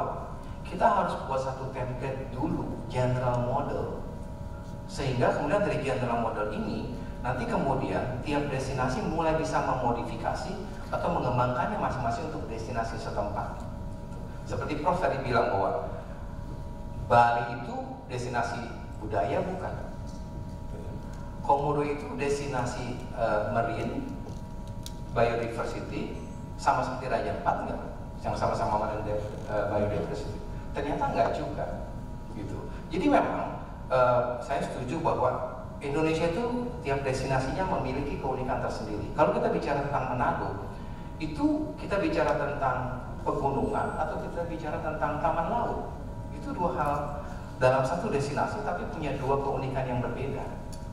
kita harus buat satu template dulu, general model, sehingga kemudian dari general model ini nanti kemudian tiap destinasi mulai bisa memodifikasi atau mengembangkannya masing-masing untuk destinasi setempat. Seperti Prof tadi bilang bahwa Bali itu destinasi budaya bukan? Komodo itu destinasi marine, biodiversity, sama seperti Raja Ampat nggak? Yang sama-sama marine biodiversity. Ternyata nggak juga, gitu. Jadi memang saya setuju bahwa Indonesia itu tiap destinasinya memiliki keunikan tersendiri. Kalau kita bicara tentang Manado, itu kita bicara tentang pegunungan atau kita bicara tentang taman laut. Itu dua hal dalam satu destinasi tapi punya dua keunikan yang berbeda.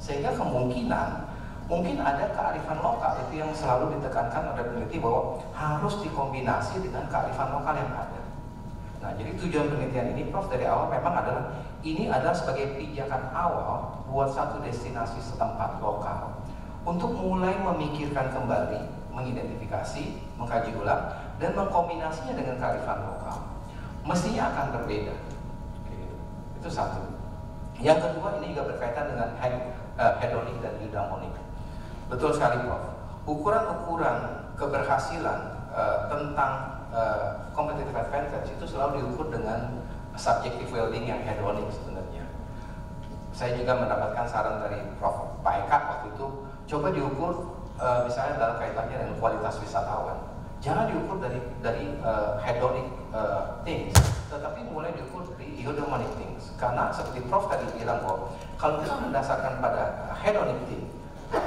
Sehingga kemungkinan mungkin ada kearifan lokal itu yang selalu ditekankan oleh peneliti bahwa harus dikombinasi dengan kearifan lokal yang ada. Nah, jadi tujuan penelitian ini Prof dari awal memang adalah ini adalah sebagai pijakan awal buat satu destinasi setempat lokal untuk mulai memikirkan kembali, mengidentifikasi, mengkaji ulang dan mengkombinasinya dengan kearifan lokal. Mestinya akan berbeda. Itu satu. Yang kedua ini juga berkaitan dengan hedonik dan eudaimonik. Betul sekali Prof. Ukuran-ukuran keberhasilan tentang competitive advantage itu selalu diukur dengan subjective well-being yang hedonik sebenarnya. Saya juga mendapatkan saran dari Prof. Pak Eka waktu itu, coba diukur misalnya dalam kaitannya dengan kualitas wisatawan. Jangan diukur dari hedonic things, tetapi mulai diukur dari eudaimonic things. Karena seperti Prof tadi bilang bahwa kalau kita mendasarkan pada hedonic thing,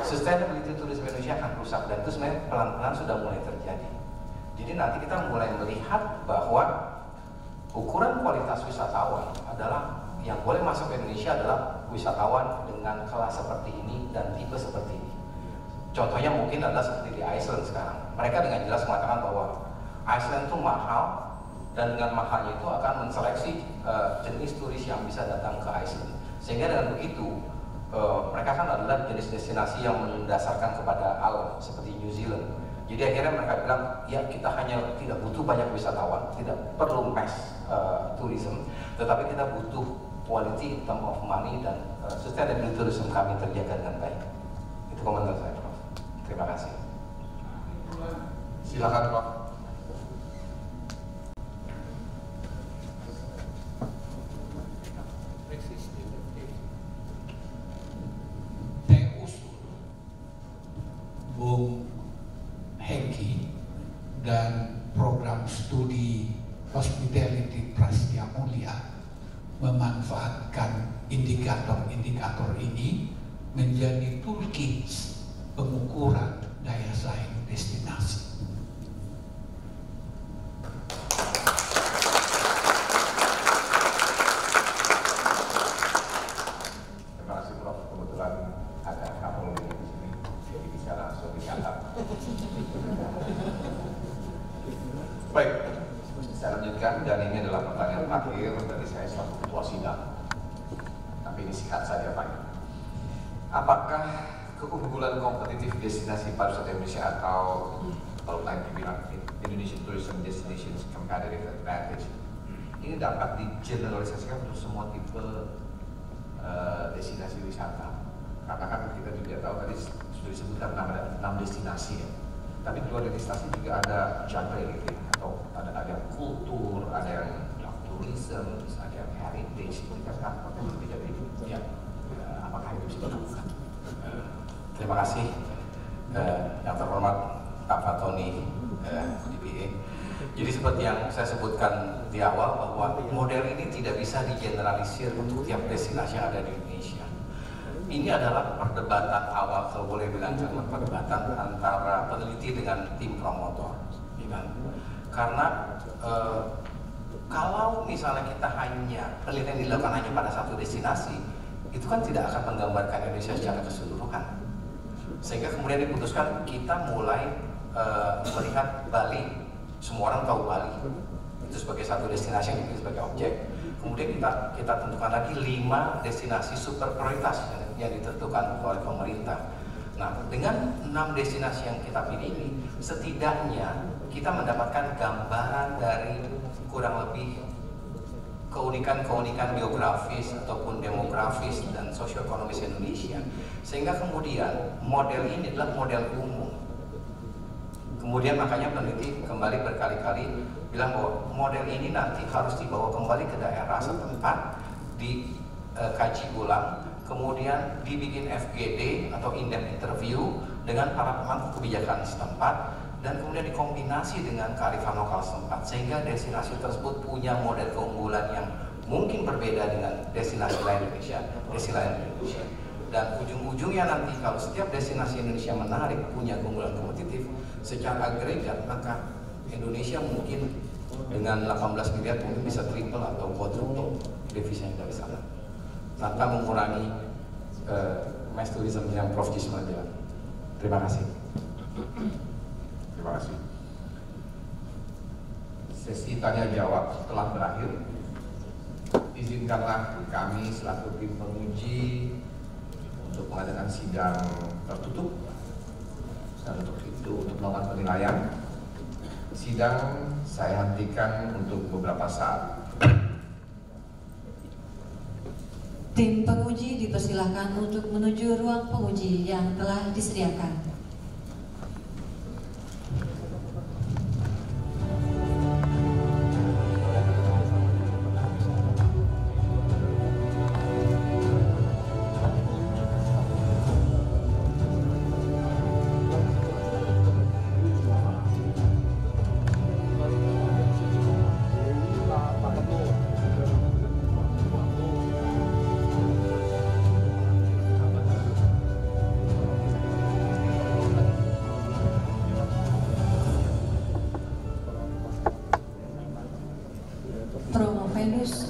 sustainability tourism Indonesia akan rusak dan itu sebenarnya pelan-pelan sudah mulai terjadi. Jadi nanti kita mulai melihat bahwa ukuran kualitas wisatawan adalah yang boleh masuk ke Indonesia adalah wisatawan dengan kelas seperti ini dan tipe seperti ini. Contohnya mungkin adalah seperti di Iceland sekarang. Mereka dengan jelas mengatakan bahwa Iceland itu mahal dan dengan mahalnya itu akan menseleksi jenis turis yang bisa datang ke Iceland. Sehingga dengan begitu mereka kan adalah jenis destinasi yang mendasarkan kepada alam seperti New Zealand. Jadi akhirnya mereka bilang ya kita hanya tidak butuh banyak wisatawan, tidak perlu mass tourism, tetapi kita butuh quality in terms of money dan sustainability tourism kami terjaga dengan baik. Itu komentar saya, Prof. Terima kasih. Silakan, Prof. Saya usul Bung Hengki dan program studi Hospitality Prasetya Mulia memanfaatkan indikator-indikator ini menjadi toolkit pengukuran daya saing destinasi. Terima kasih Prof. Kebetulan ada Kapolri di sini, jadi bisa langsung dicatat. Baik, saya lanjutkan dan ini adalah pertanyaan terakhir dari saya selaku ketua sidang. Tapi ini singkat saja Pak. Apakah keunggulan kompetitif destinasi pariwisata Indonesia atau kalau lain dibilang Indonesian Tourism Destinations Competitive Advantage ini dapat digeneralisasikan untuk semua tipe destinasi wisata? Karena kan kita juga tahu tadi sudah disebutkan 6 destinasi ya. Tapi di luar destinasi juga ada genre gitu ya, atau ada yang kultur, ada yang tourism, ada yang heritage, itu kan beda-beda. Ya, apakah itu bisa dilakukan? Terima kasih yang terhormat Pak Fatoni DBA. Jadi seperti yang saya sebutkan di awal bahwa model ini tidak bisa digeneralisir untuk tiap destinasi yang ada di Indonesia. Ini adalah perdebatan awal, kalau boleh bilang perdebatan antara peneliti dengan tim promotor, ya kan? Karena kalau misalnya kita hanya penelitian dilakukan hanya pada satu destinasi, itu kan tidak akan menggambarkan Indonesia secara keseluruhan. Sehingga kemudian diputuskan kita mulai melihat Bali. Semua orang tahu Bali itu sebagai satu destinasi yang dipilih sebagai objek. Kemudian kita tentukan lagi 5 destinasi super prioritas yang ditentukan oleh pemerintah. Nah, dengan 6 destinasi yang kita pilih ini, setidaknya kita mendapatkan gambaran dari kurang lebih keunikan-keunikan geografis ataupun demografis dan sosioekonomis Indonesia, sehingga kemudian model ini adalah model umum. Kemudian makanya peneliti kembali berkali-kali bilang bahwa model ini nanti harus dibawa kembali ke daerah setempat, dikaji ulang, kemudian dibikin FGD atau in-depth interview dengan para pemangku kebijakan setempat, dan kemudian dikombinasi dengan kearifan lokal setempat, sehingga destinasi tersebut punya model keunggulan yang mungkin berbeda dengan destinasi lain Indonesia. Dan ujung-ujungnya nanti kalau setiap destinasi Indonesia menarik, punya keunggulan kompetitif secara agregat, maka Indonesia mungkin dengan 18 miliar mungkin bisa triple atau quadruple devisanya dari sana, tanpa mengurangi mass tourism yang Prof. Jisma bilang. Terima kasih. Terima kasih. Sesi tanya jawab telah berakhir. Izinkanlah kami selaku tim penguji untuk mengadakan sidang tertutup, dan untuk melakukan penilaian. Sidang saya hentikan untuk beberapa saat. Tim penguji dipersilakan untuk menuju ruang penguji yang telah disediakan.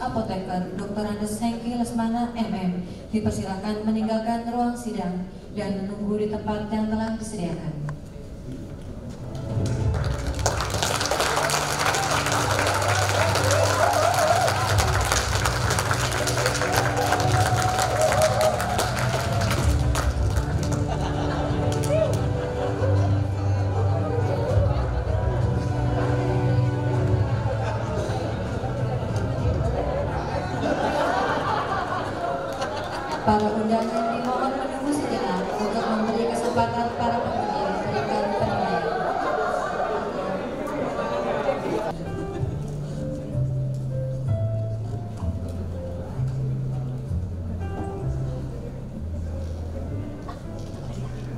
Apoteker Dr. Andes Hengki Lesmana MM dipersilakan meninggalkan ruang sidang dan menunggu di tempat yang telah disediakan. Para undangan dimohon menunggu sejenak untuk memberi kesempatan para penguji memberikan penilaian.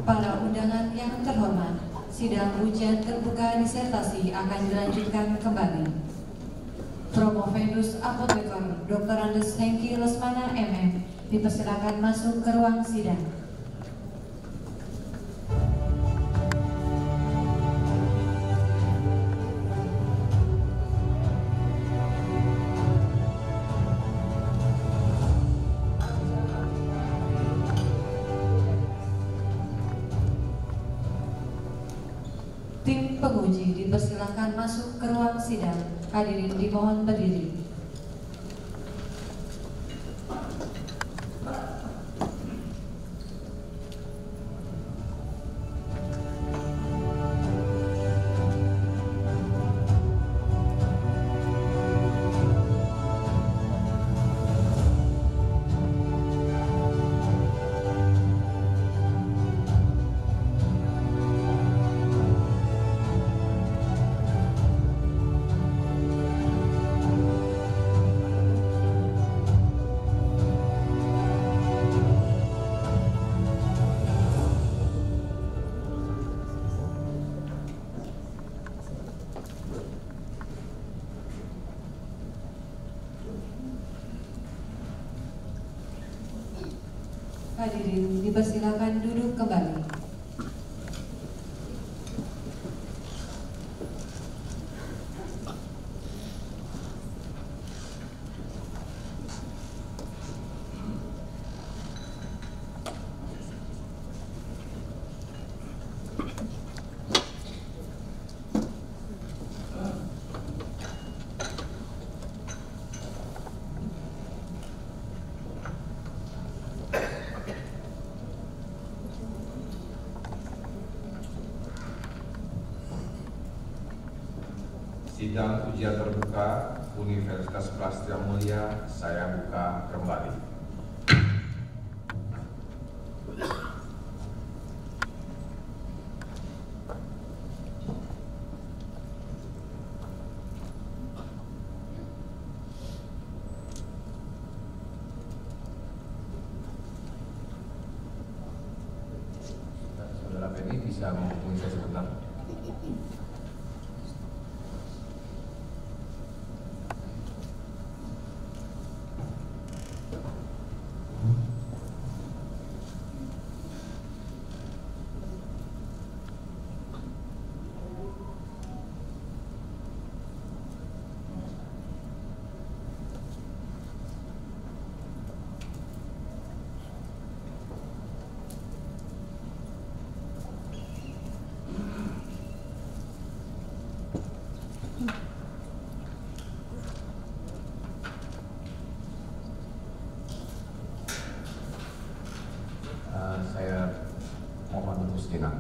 Para undangan yang terhormat, sidang ujian terbuka disertasi akan dilanjutkan kembali. Promovendus Apoteker Dr. Andes Hengki Lesmana MM dipersilakan masuk ke ruang sidang. Tim penguji dipersilakan masuk ke ruang sidang. Hadirin dimohon berdiri. Hadirin dipersilakan duduk kembali. Sidang ujian terbuka Universitas Prastia Mulia saya buka kembali. Saudara Penny bisa menghubungi saya sebentar. Saya mohon untuk sejenak.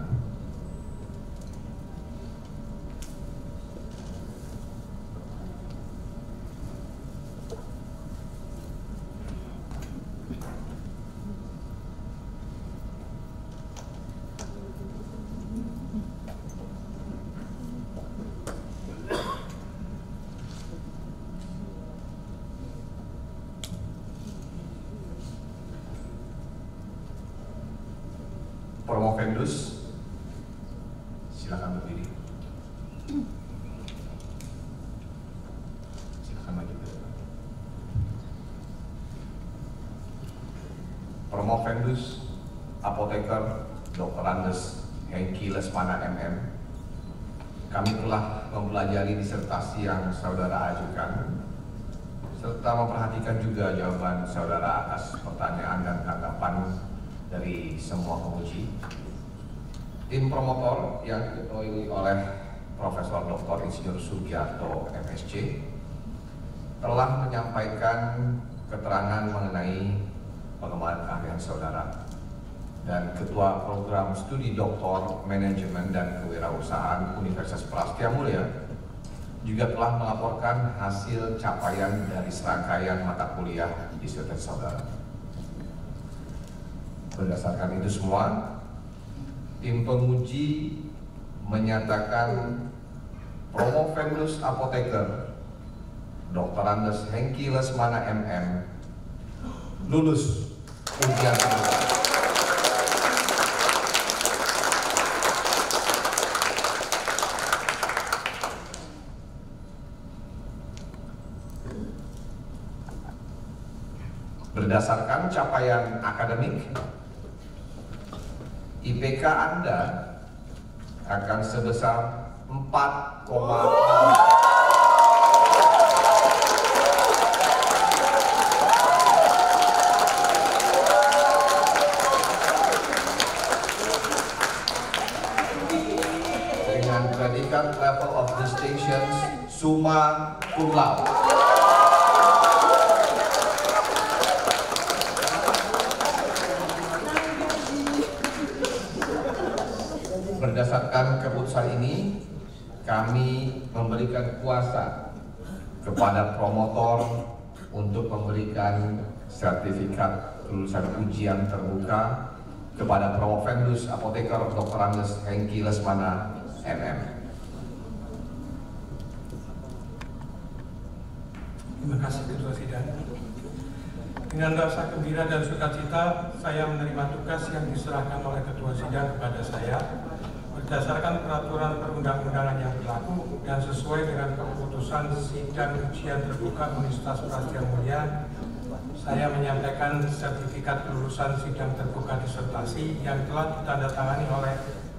Promovendus, silakan berdiri. Silakan maju. Promovendus, Apoteker Dr. Andes Hengki Lesmana MM. Kami telah mempelajari disertasi yang saudara ajukan, serta memperhatikan juga jawaban saudara atas pertanyaan dan tanggapan dari semua penguji. Tim promotor yang diketuai oleh Profesor Dr. Insinyur Sugiarto MSc telah menyampaikan keterangan mengenai pengembangan keahlian saudara, dan Ketua Program Studi Doktor Manajemen dan Kewirausahaan Universitas Prastia Mulia juga telah melaporkan hasil capaian dari serangkaian mata kuliah disertasi saudara. Berdasarkan itu semua, tim penguji menyatakan Promovendus Apoteker Dr. Andes Hengki Lesmana MM lulus ujian terbuka. Berdasarkan capaian akademik, IPK Anda akan sebesar 4,5. Dengan predikat level of distinctions summa cum laude. Berdasarkan keputusan ini, kami memberikan kuasa kepada promotor untuk memberikan sertifikat lulusan ujian terbuka kepada Promovendus Apoteker Dr. Andes Hengki Lesmana MM. Terima kasih Ketua Sidang. Dengan rasa gembira dan sukacita, saya menerima tugas yang diserahkan oleh Ketua Sidang kepada saya berdasarkan peraturan perundang-undangan yang berlaku dan sesuai dengan keputusan Sidang Ujian Terbuka Universitas Prastia Mulia saya menyampaikan sertifikat kelulusan sidang terbuka disertasi yang telah ditandatangani oleh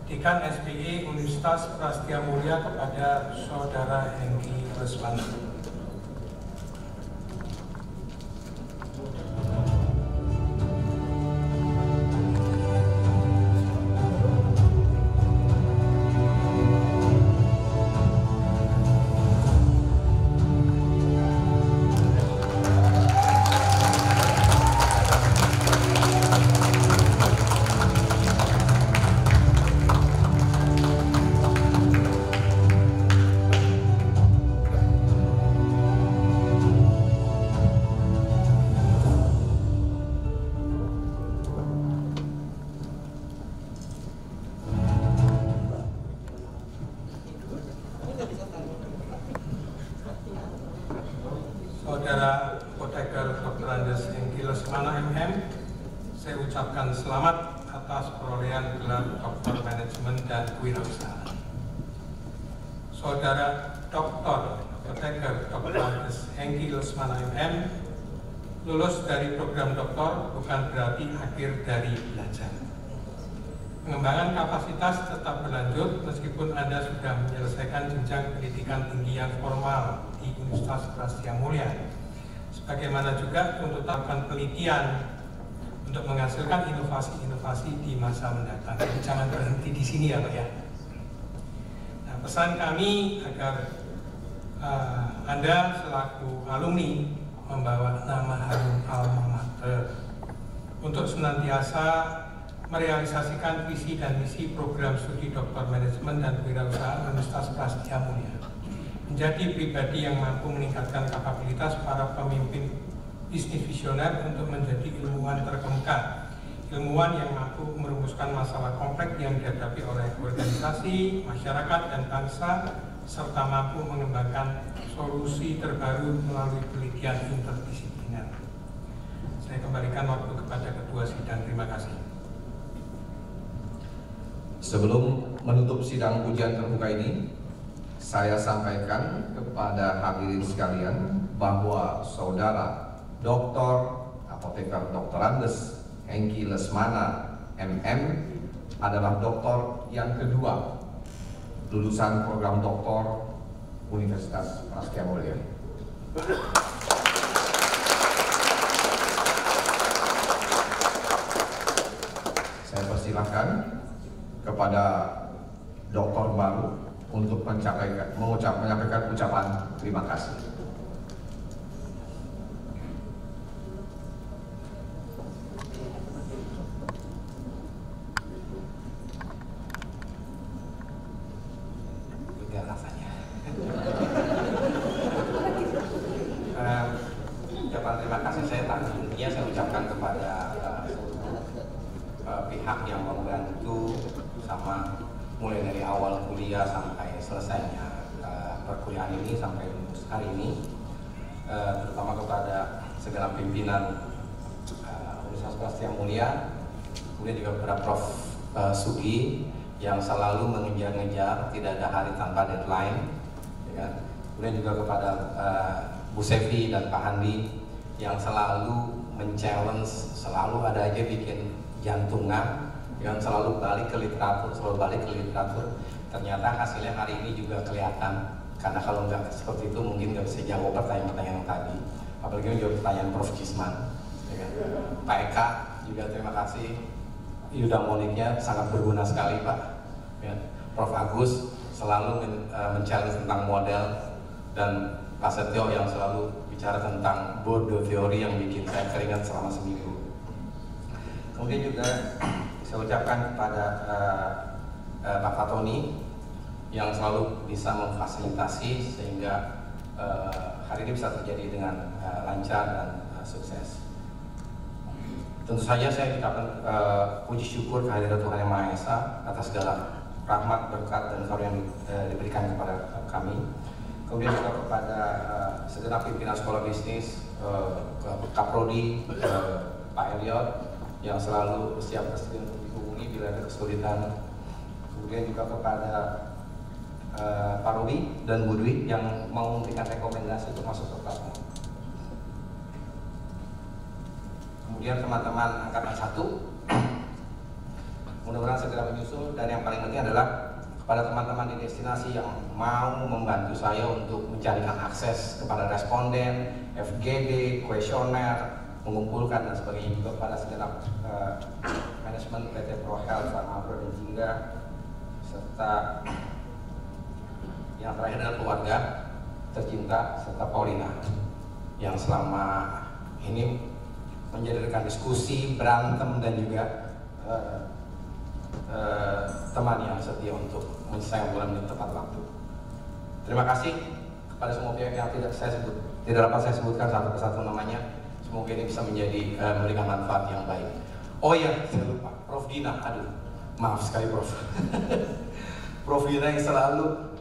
Dekan SPI Universitas Prasetya Mulia kepada Saudara Hengki Lesmana. Saudara Apoteker Dr. Andes Hengki Lesmana MM, saya ucapkan selamat atas perolehan gelar Doktor Manajemen dan Kewirausahaan. Saudara Dr. Apoteker Dr. Andes Hengki Lesmana MM lulus dari program doktor bukan berarti akhir dari belajar. Pengembangan kapasitas tetap berlanjut meskipun Anda sudah menyelesaikan jenjang pendidikan tinggi yang formal di Universitas Prasetya Mulia. Sebagaimana juga untuk melakukan penelitian untuk menghasilkan inovasi-inovasi di masa mendatang. Jadi jangan berhenti di sini ya Pak ya. Nah, pesan kami agar Anda selaku alumni membawa nama harum alma mater untuk senantiasa merealisasikan visi dan misi program studi Doktor Manajemen dan Kewirausahaan Universitas Prasetya Mulia, menjadi pribadi yang mampu meningkatkan kapabilitas para pemimpin bisnis visioner untuk menjadi ilmuwan terkemuka, ilmuwan yang mampu merumuskan masalah kompleks yang dihadapi oleh organisasi, masyarakat, dan bangsa, serta mampu mengembangkan solusi terbaru melalui penelitian interdisipliner. Saya kembalikan waktu kepada Ketua Sidang. Terima kasih. Sebelum menutup sidang ujian terbuka ini, saya sampaikan kepada hadirin sekalian bahwa Saudara Dr. Apoteker Dr. Andes Hengki Lesmana MM adalah doktor yang kedua lulusan program doktor Universitas Prasetya Mulia. Saya persilahkan kepada doktor baru untuk menyampaikan ucapan terima kasih. Lega rasanya. Ucapan terima kasih saya tentunya saya ucapkan kepada pihak yang membantu sama mulai dari awal kuliah sampai selesainya perkuliahan ini sampai lulus hari ini, terutama kepada segala pimpinan Universitas Prasetya Mulia, kemudian juga kepada Prof. Sugi yang selalu mengejar-ngejar, tidak ada hari tanpa deadline, ya kan? Kemudian juga kepada Bu Sevi dan Pak Handi yang selalu men-challenge, selalu ada aja bikin jantungan, yang selalu balik ke literatur, ternyata hasilnya hari ini juga kelihatan. Karena kalau nggak seperti itu mungkin nggak bisa jawab pertanyaan-pertanyaan yang tadi, apalagi menjawab pertanyaan Prof. Cisman, ya kan? Pak Eka juga terima kasih, eudaimoniknya sangat berguna sekali Pak, ya. Prof. Agus selalu men-challenge tentang model, dan Pak Setio yang selalu bicara tentang Bourdieu teori yang bikin saya keringat selama seminggu. Kemudian juga saya ucapkan kepada Pak Fatoni yang selalu bisa memfasilitasi sehingga hari ini bisa terjadi dengan lancar dan sukses. Tentu saja saya ucapkan puji syukur kehadiran Tuhan Yang Maha Esa atas segala rahmat, berkat, dan karunia yang diberikan kepada kami. Kemudian juga kepada segenap pimpinan sekolah bisnis, Kaprodi, Pak Elliot yang selalu siap bersedia untuk dihubungi bila ada kesulitan. Kemudian juga kepada Pak Robi dan Bu Dwi yang mau memberikan rekomendasi untuk masuk ke platform. kemudian teman-teman angkatan 1 mudah-mudahan segera menyusul, dan yang paling penting adalah kepada teman-teman di destinasi yang mau membantu saya untuk mencarikan akses kepada responden, FGD, kuesioner, mengumpulkan dan sebagainya, juga kepada segenap manajemen PT Pro Health, Farmapro dan Jingga, serta yang terakhir adalah keluarga tercinta serta Paulina yang selama ini menjadikan diskusi, berantem dan juga teman yang setia untuk menyelesaikan bulan ini tepat waktu. Terima kasih kepada semua pihak yang tidak dapat saya sebutkan satu persatu namanya. Semoga ini bisa menjadi memberikan manfaat yang baik. Oh iya, saya lupa, Prof Dina, aduh, maaf sekali Prof. Prof Dina yang selalu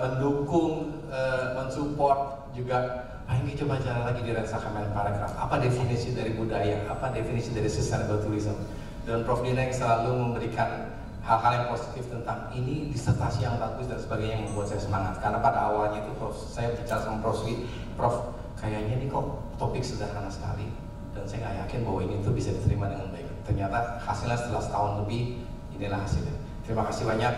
mendukung, mensupport juga. Ini coba jalan lagi di Rensaka Menparekraf. Apa definisi dari budaya? Apa definisi dari sustainable tourism? Dan Prof Dina yang selalu memberikan hal-hal yang positif tentang ini, disertasi yang bagus dan sebagainya, yang membuat saya semangat. Karena pada awalnya itu Prof, saya bicara sama Prof, kayaknya ini kok topik sederhana sekali dan saya nggak yakin bahwa ini tuh bisa diterima dengan baik. Ternyata hasilnya setelah setahun lebih, inilah hasilnya. Terima kasih banyak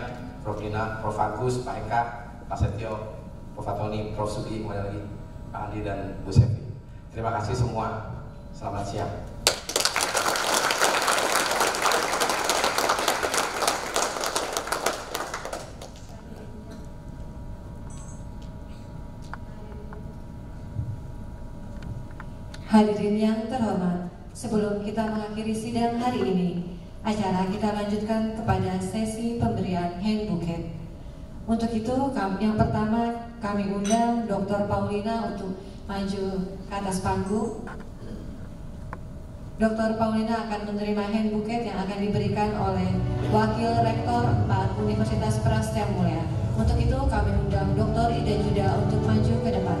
Prof Dina, Prof Agus, Pak Eka, Pak Setio, Prof Fatoni, Prof Sugi, kemudian lagi Pak Andi dan Bu Sevi. Terima kasih semua. Selamat siang. Hadirin yang terhormat, sebelum kita mengakhiri sidang hari ini, acara kita lanjutkan kepada sesi pemberian hand bouquet. Untuk itu, yang pertama kami undang Dr. Paulina untuk maju ke atas panggung. Dr. Paulina akan menerima hand bouquet yang akan diberikan oleh Wakil Rektor 4 Universitas Prastia Mulia. Untuk itu, kami undang Dr. Ida Juda untuk maju ke depan.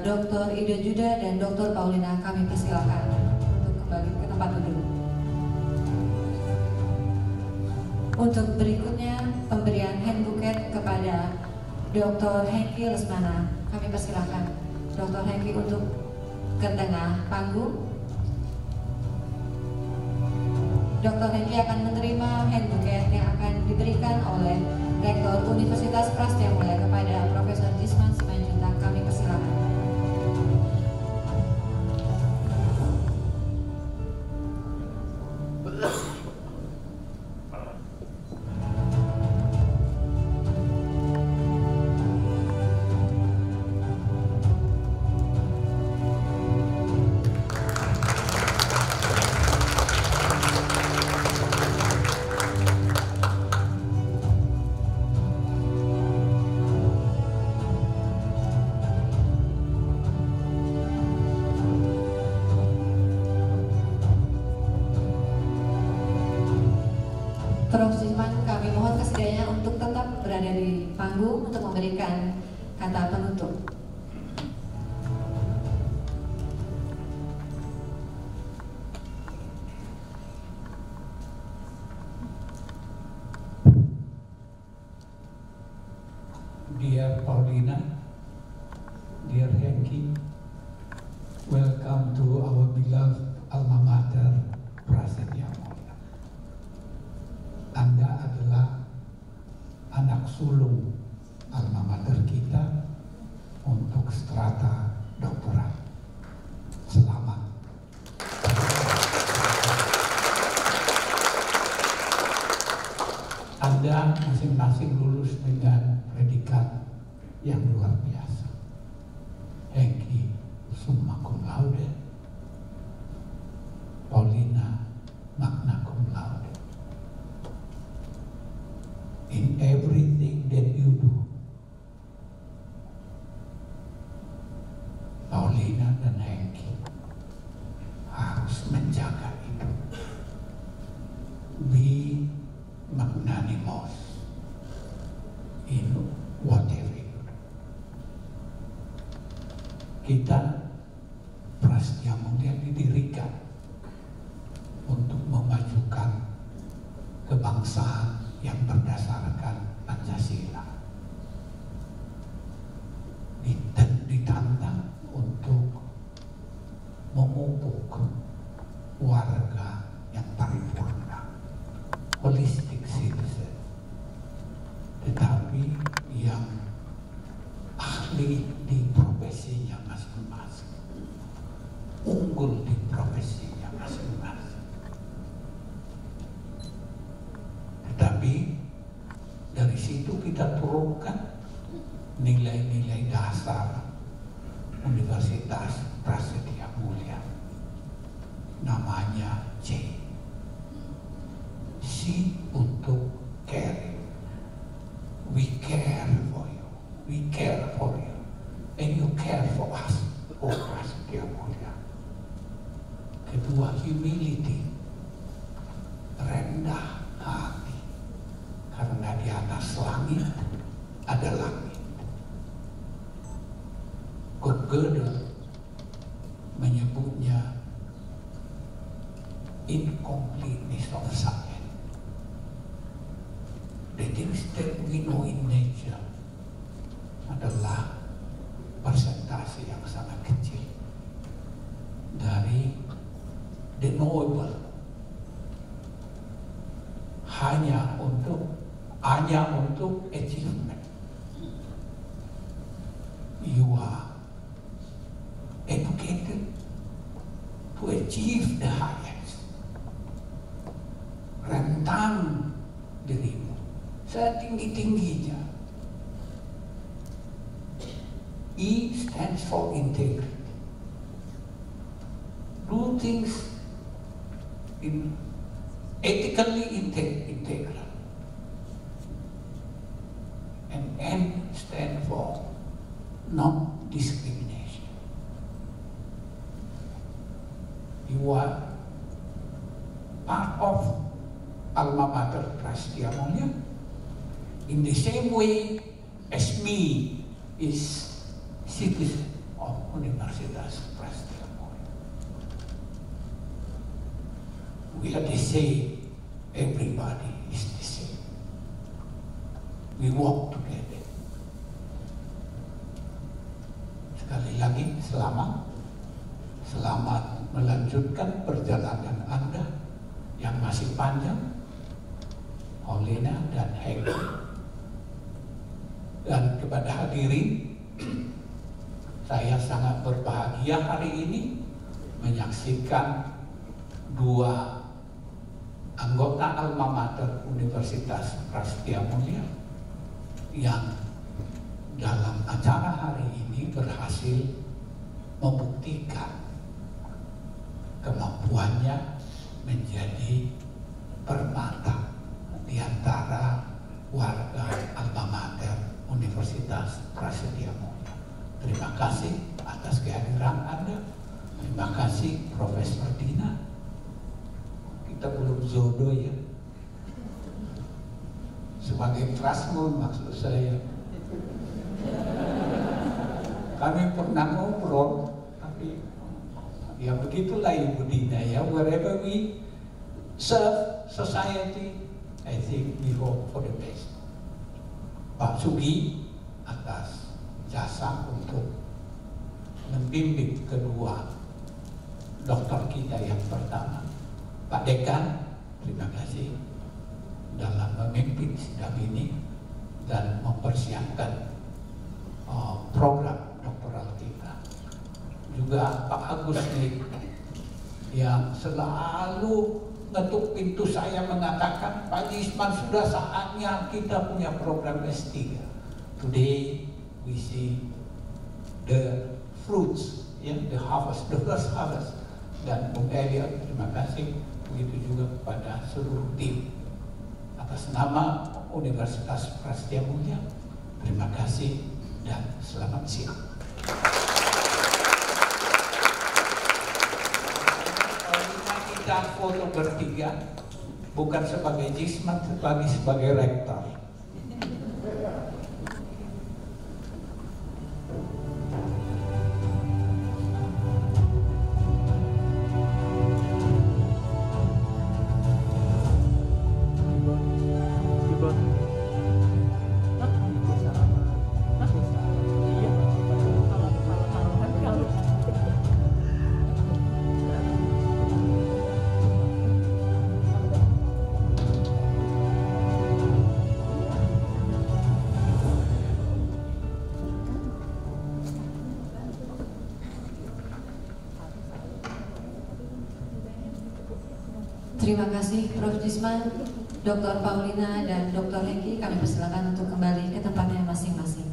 Dr. Ida Juda dan Dr. Paulina kami persilakan untuk kembali ke tempat duduk. Untuk berikutnya pemberian hand bouquet kepada Dr. Hengki Lesmana. Kami persilakan Dr. Hengki untuk ke tengah panggung. Dr. Hengki akan menerima hand bouquet yang akan diberikan oleh Rektor Universitas Prastia Mulia kepada Profesor Jisman Simanjuntak. Kami persilakan. Prof. Jisman, kami mohon kesediaannya untuk tetap berada di panggung untuk memberikan kata penutup. Dear Paulina, dear Hengki, welcome to our beloved alma mater, Prasetya Mulia. Anda adalah anak sulung alma mater kita untuk strata doktorat. Selamat. Anda masing-masing lulus dengan predikat yang luar biasa. Hengki summa cum laude, Paulina magna cum laude. In everything that you do, Paulina dan Hengki harus menjaga itu. Be magnanimous in whatever you do. Kita Prasetya Mulia didirikan untuk memajukan kebangsaan yang berdasarkan Pancasila. Ditantang untuk memupuk warga yang paripurna, holistic citizen, tetapi yang ahli di profesinya masing-masing, unggul di profesinya masing-masing. Tetapi dari situ kita turunkan nilai-nilai dasar Universitas Prasetya Mulia. Namanya C. C untuk care. We care for you. We care for you. And you care for us. Oh Prasetya Mulia. Kedua, humility. Rendah hati. Karena di atas langit ada langit. Kurt Gödel menyebutnya incompleteness of science. The things that we know in nature adalah persentase yang sangat kecil dari the knowable, hanya untuk achievement. You are educated to achieve the highest. Rentang dirimu setinggi-tingginya. E stands for integrity. Do things in ethically integral. And N stands for non-discrimination. You are part of Alma Mater Prasetya Mulia in the same way as me is citizen of Universitas Prasetya Mulia. We are the same, everybody is the same. We walk together. Sekali lagi selamat melanjutkan perjalanan Anda yang masih panjang, Paulina dan Hengki. Dan kepada hadirin, saya sangat berbahagia hari ini menyaksikan dua anggota Alma Mater Universitas Prasetya Mulia yang dalam acara hari ini berhasil membuktikan kemampuannya menjadi permata di antara warga Alma Mater Universitas Prasetya Mulia. Terima kasih atas kehadiran Anda. Terima kasih Profesor Dina. Kita belum jodoh ya. Sebagai Prasmul maksud saya. Kami pernah ngobrol, tapi ya begitulah Ibu Dina ya. Wherever we serve society, I think we hope for the best. Pak Sugi atas jasa untuk membimbing kedua dokter kita yang pertama. Pak Dekan, terima kasih dalam memimpin sidang ini dan mempersiapkan program doktoral kita. Juga Pak Agus nih yang selalu ngetuk pintu saya mengatakan, Pak Jisman, sudah saatnya kita punya program S3. Today we see the fruits, the harvest, the first harvest. Dan Bung Elliot, terima kasih. Begitu juga kepada seluruh tim. Atas nama Universitas Prasetya Mulia, terima kasih dan selamat siang. Kita foto bertiga, bukan sebagai Jisman, tetapi sebagai rektor. Terima kasih Prof. Jisman, Dr. Paulina, dan Dr. Hengki. Kami persilakan untuk kembali ke tempatnya masing-masing.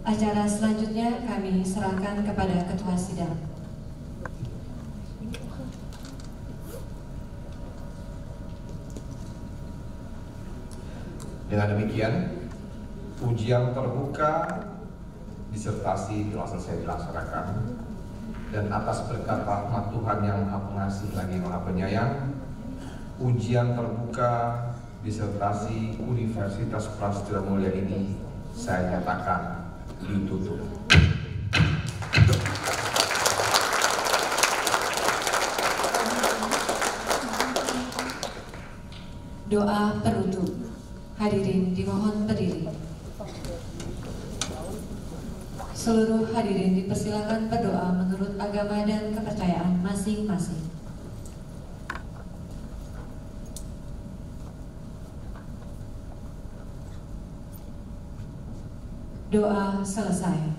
Acara selanjutnya kami serahkan kepada Ketua Sidang. Dengan demikian, ujian terbuka disertasi telah selesai dilaksanakan, dan atas berkat rahmat Tuhan yang Maha Pengasih lagi Maha Penyayang, ujian terbuka disertasi Universitas Prasetya Mulia ini saya nyatakan ditutup. Doa penutup. Hadirin dimohon berdiri. Seluruh hadirin dipersilakan berdoa menurut agama dan kepercayaan masing-masing. Doa selesai.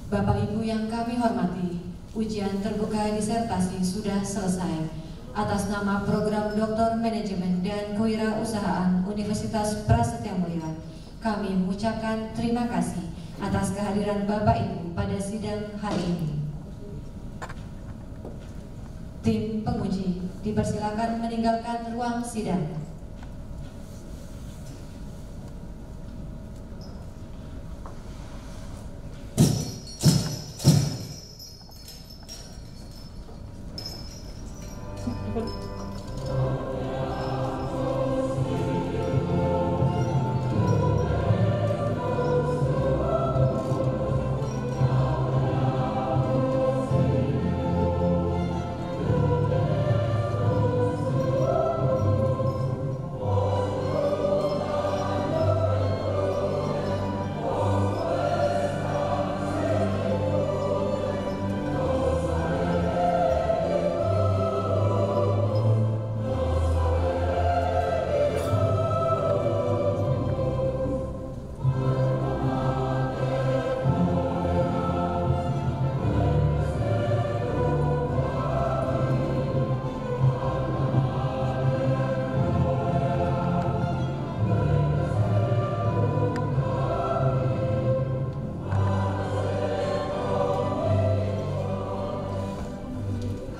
Bapak Ibu yang kami hormati, ujian terbuka disertasi sudah selesai. Atas nama Program Doktor Manajemen dan Kewirausahaan Universitas Prasetya Mulia, kami mengucapkan terima kasih atas kehadiran Bapak Ibu pada sidang hari ini. Tim penguji dipersilakan meninggalkan ruang sidang.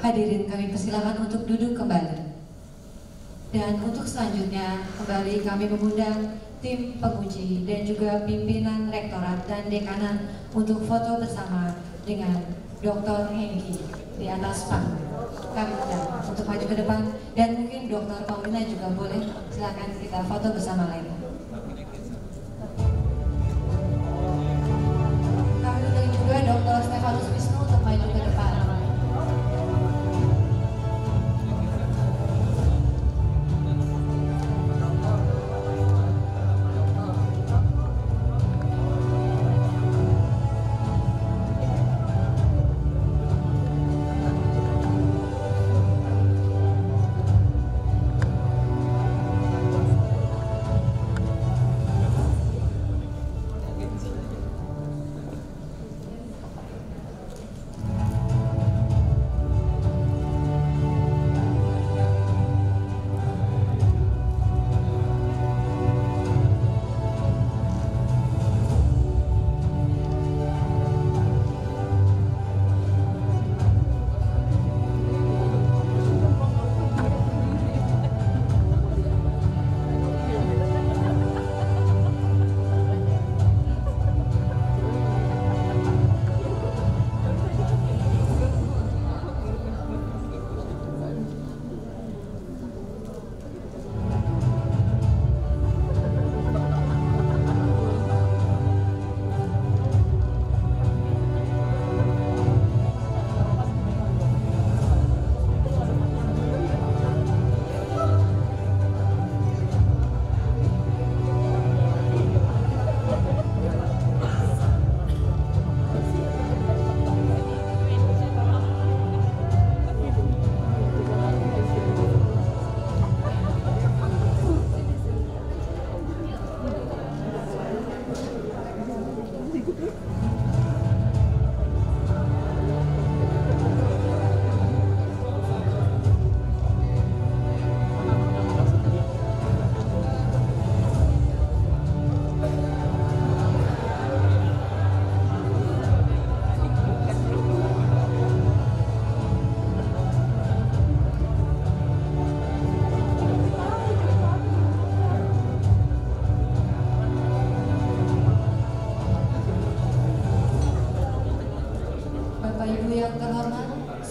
Hadirin kami persilakan untuk duduk kembali. Dan untuk selanjutnya kembali kami mengundang tim penguji dan juga pimpinan rektorat dan dekanan untuk foto bersama dengan Dr. Hengki di atas panggung. Kami undang untuk maju ke depan, dan mungkin Dr. Paulina juga boleh, silakan kita foto bersama lagi. Kami undang juga Dr. Stefanus Wisnu untuk maju ke depan.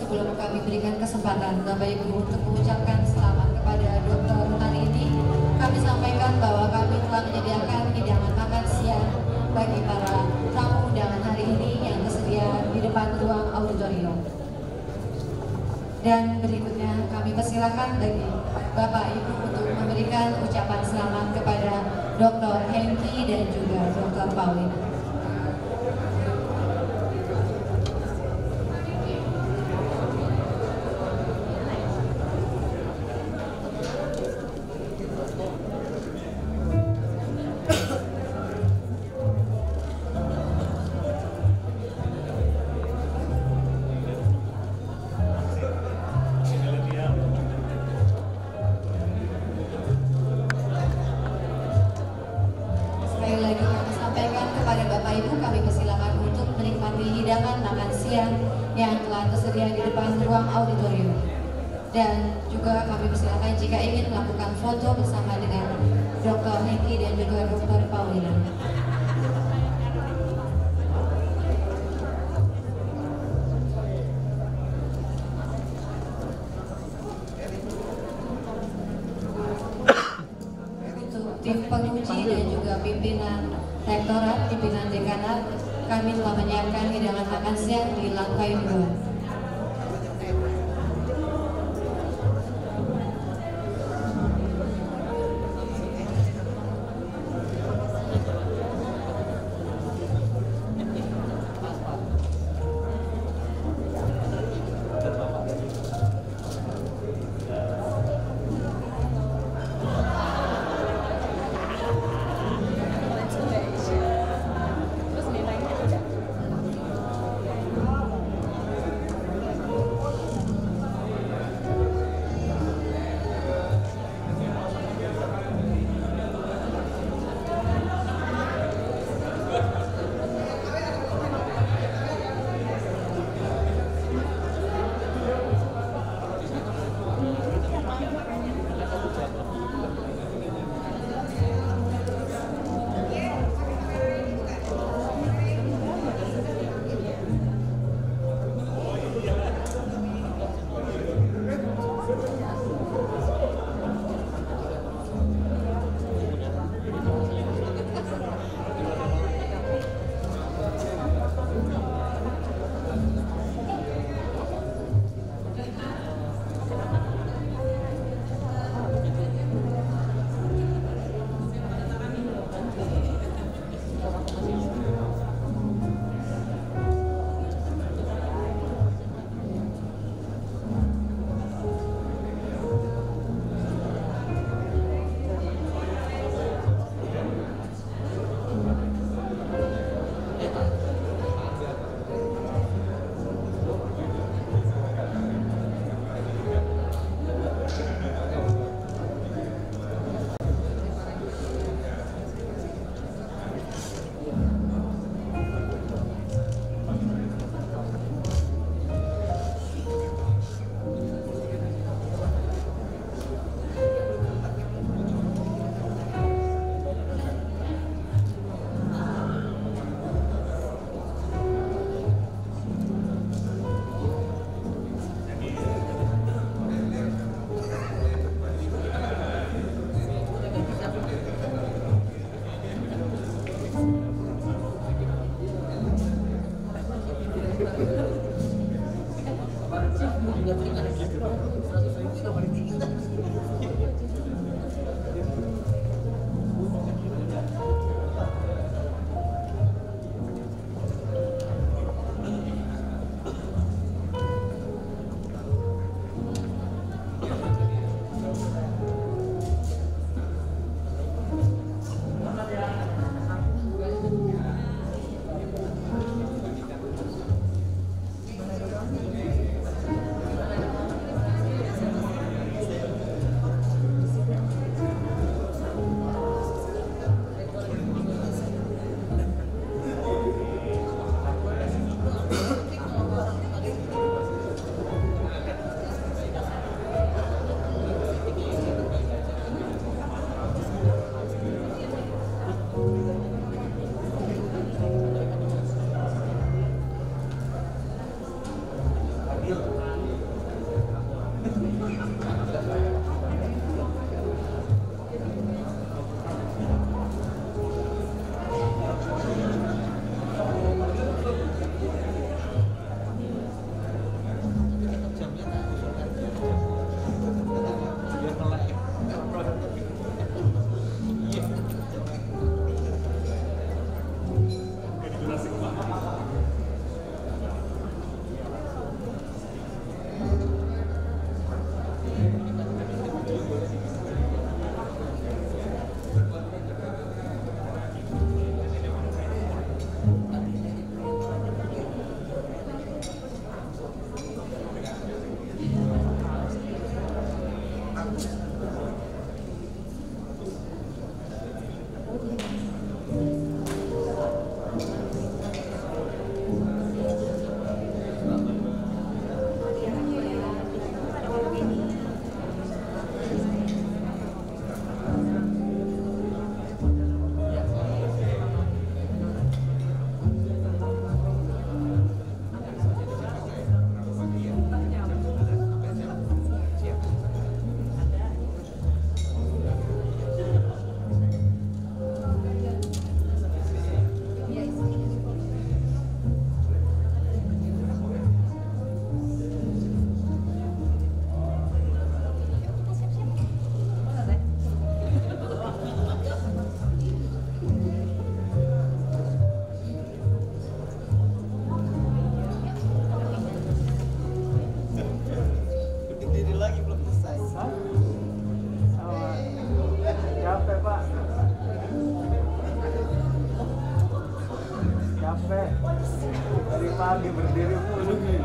sebelum kami berikan kesempatan Bapak Ibu untuk mengucapkan selamat kepada dokter hari ini, kami sampaikan bahwa kami telah menyediakan hidangan makan siang bagi para tamu undangan hari ini yang tersedia di depan ruang auditorium. Dan berikutnya kami persilakan bagi Bapak Ibu untuk memberikan ucapan selamat kepada Dr. Hengki dan juga Dr. Paulina. Dan juga kami persilakan jika ingin melakukan foto bersama dengan Dr. Hengki dan juga Dr. Paulina. Untuk tim penguji dan juga pimpinan rektorat, pimpinan dekanat, kami telah menyiapkan hidangan makan siang di lantai 2. Dari pagi berdiri mulu nih.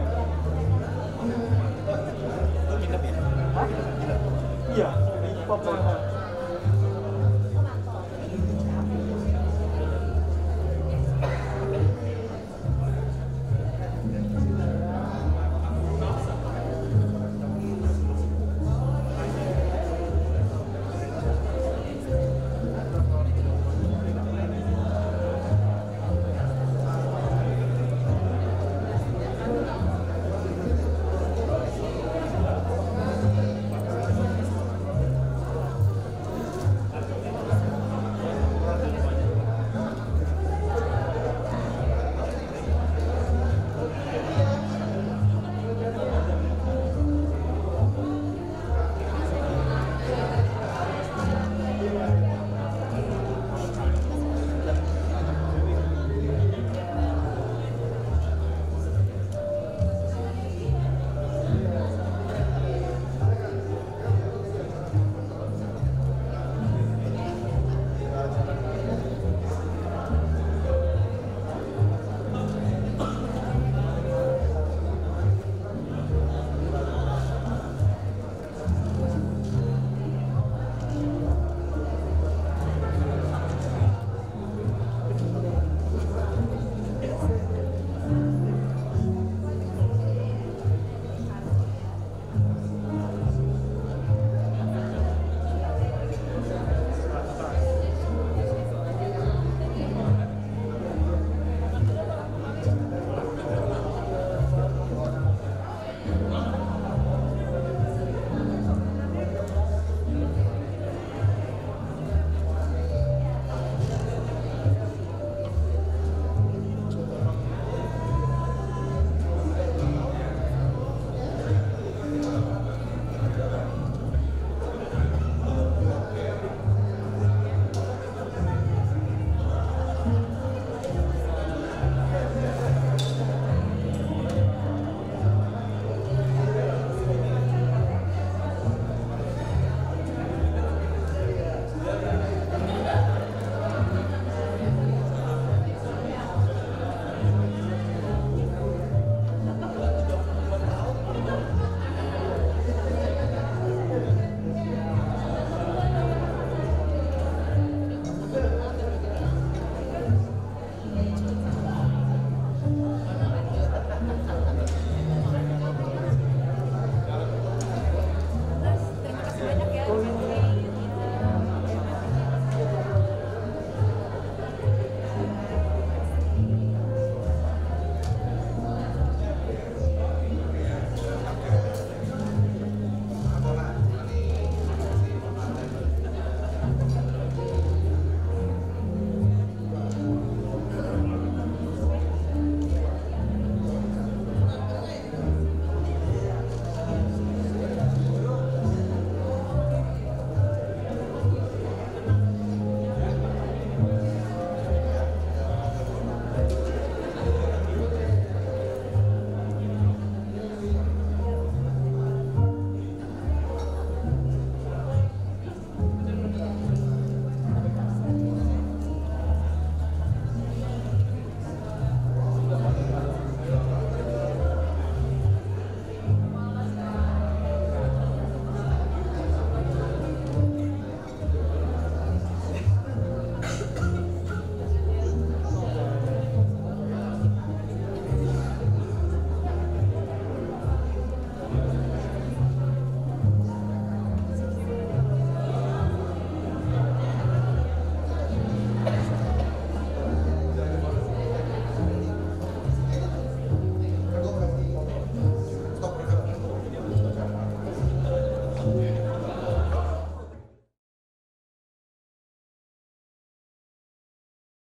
Lu nginep ya? Hah? Iya, di Papua.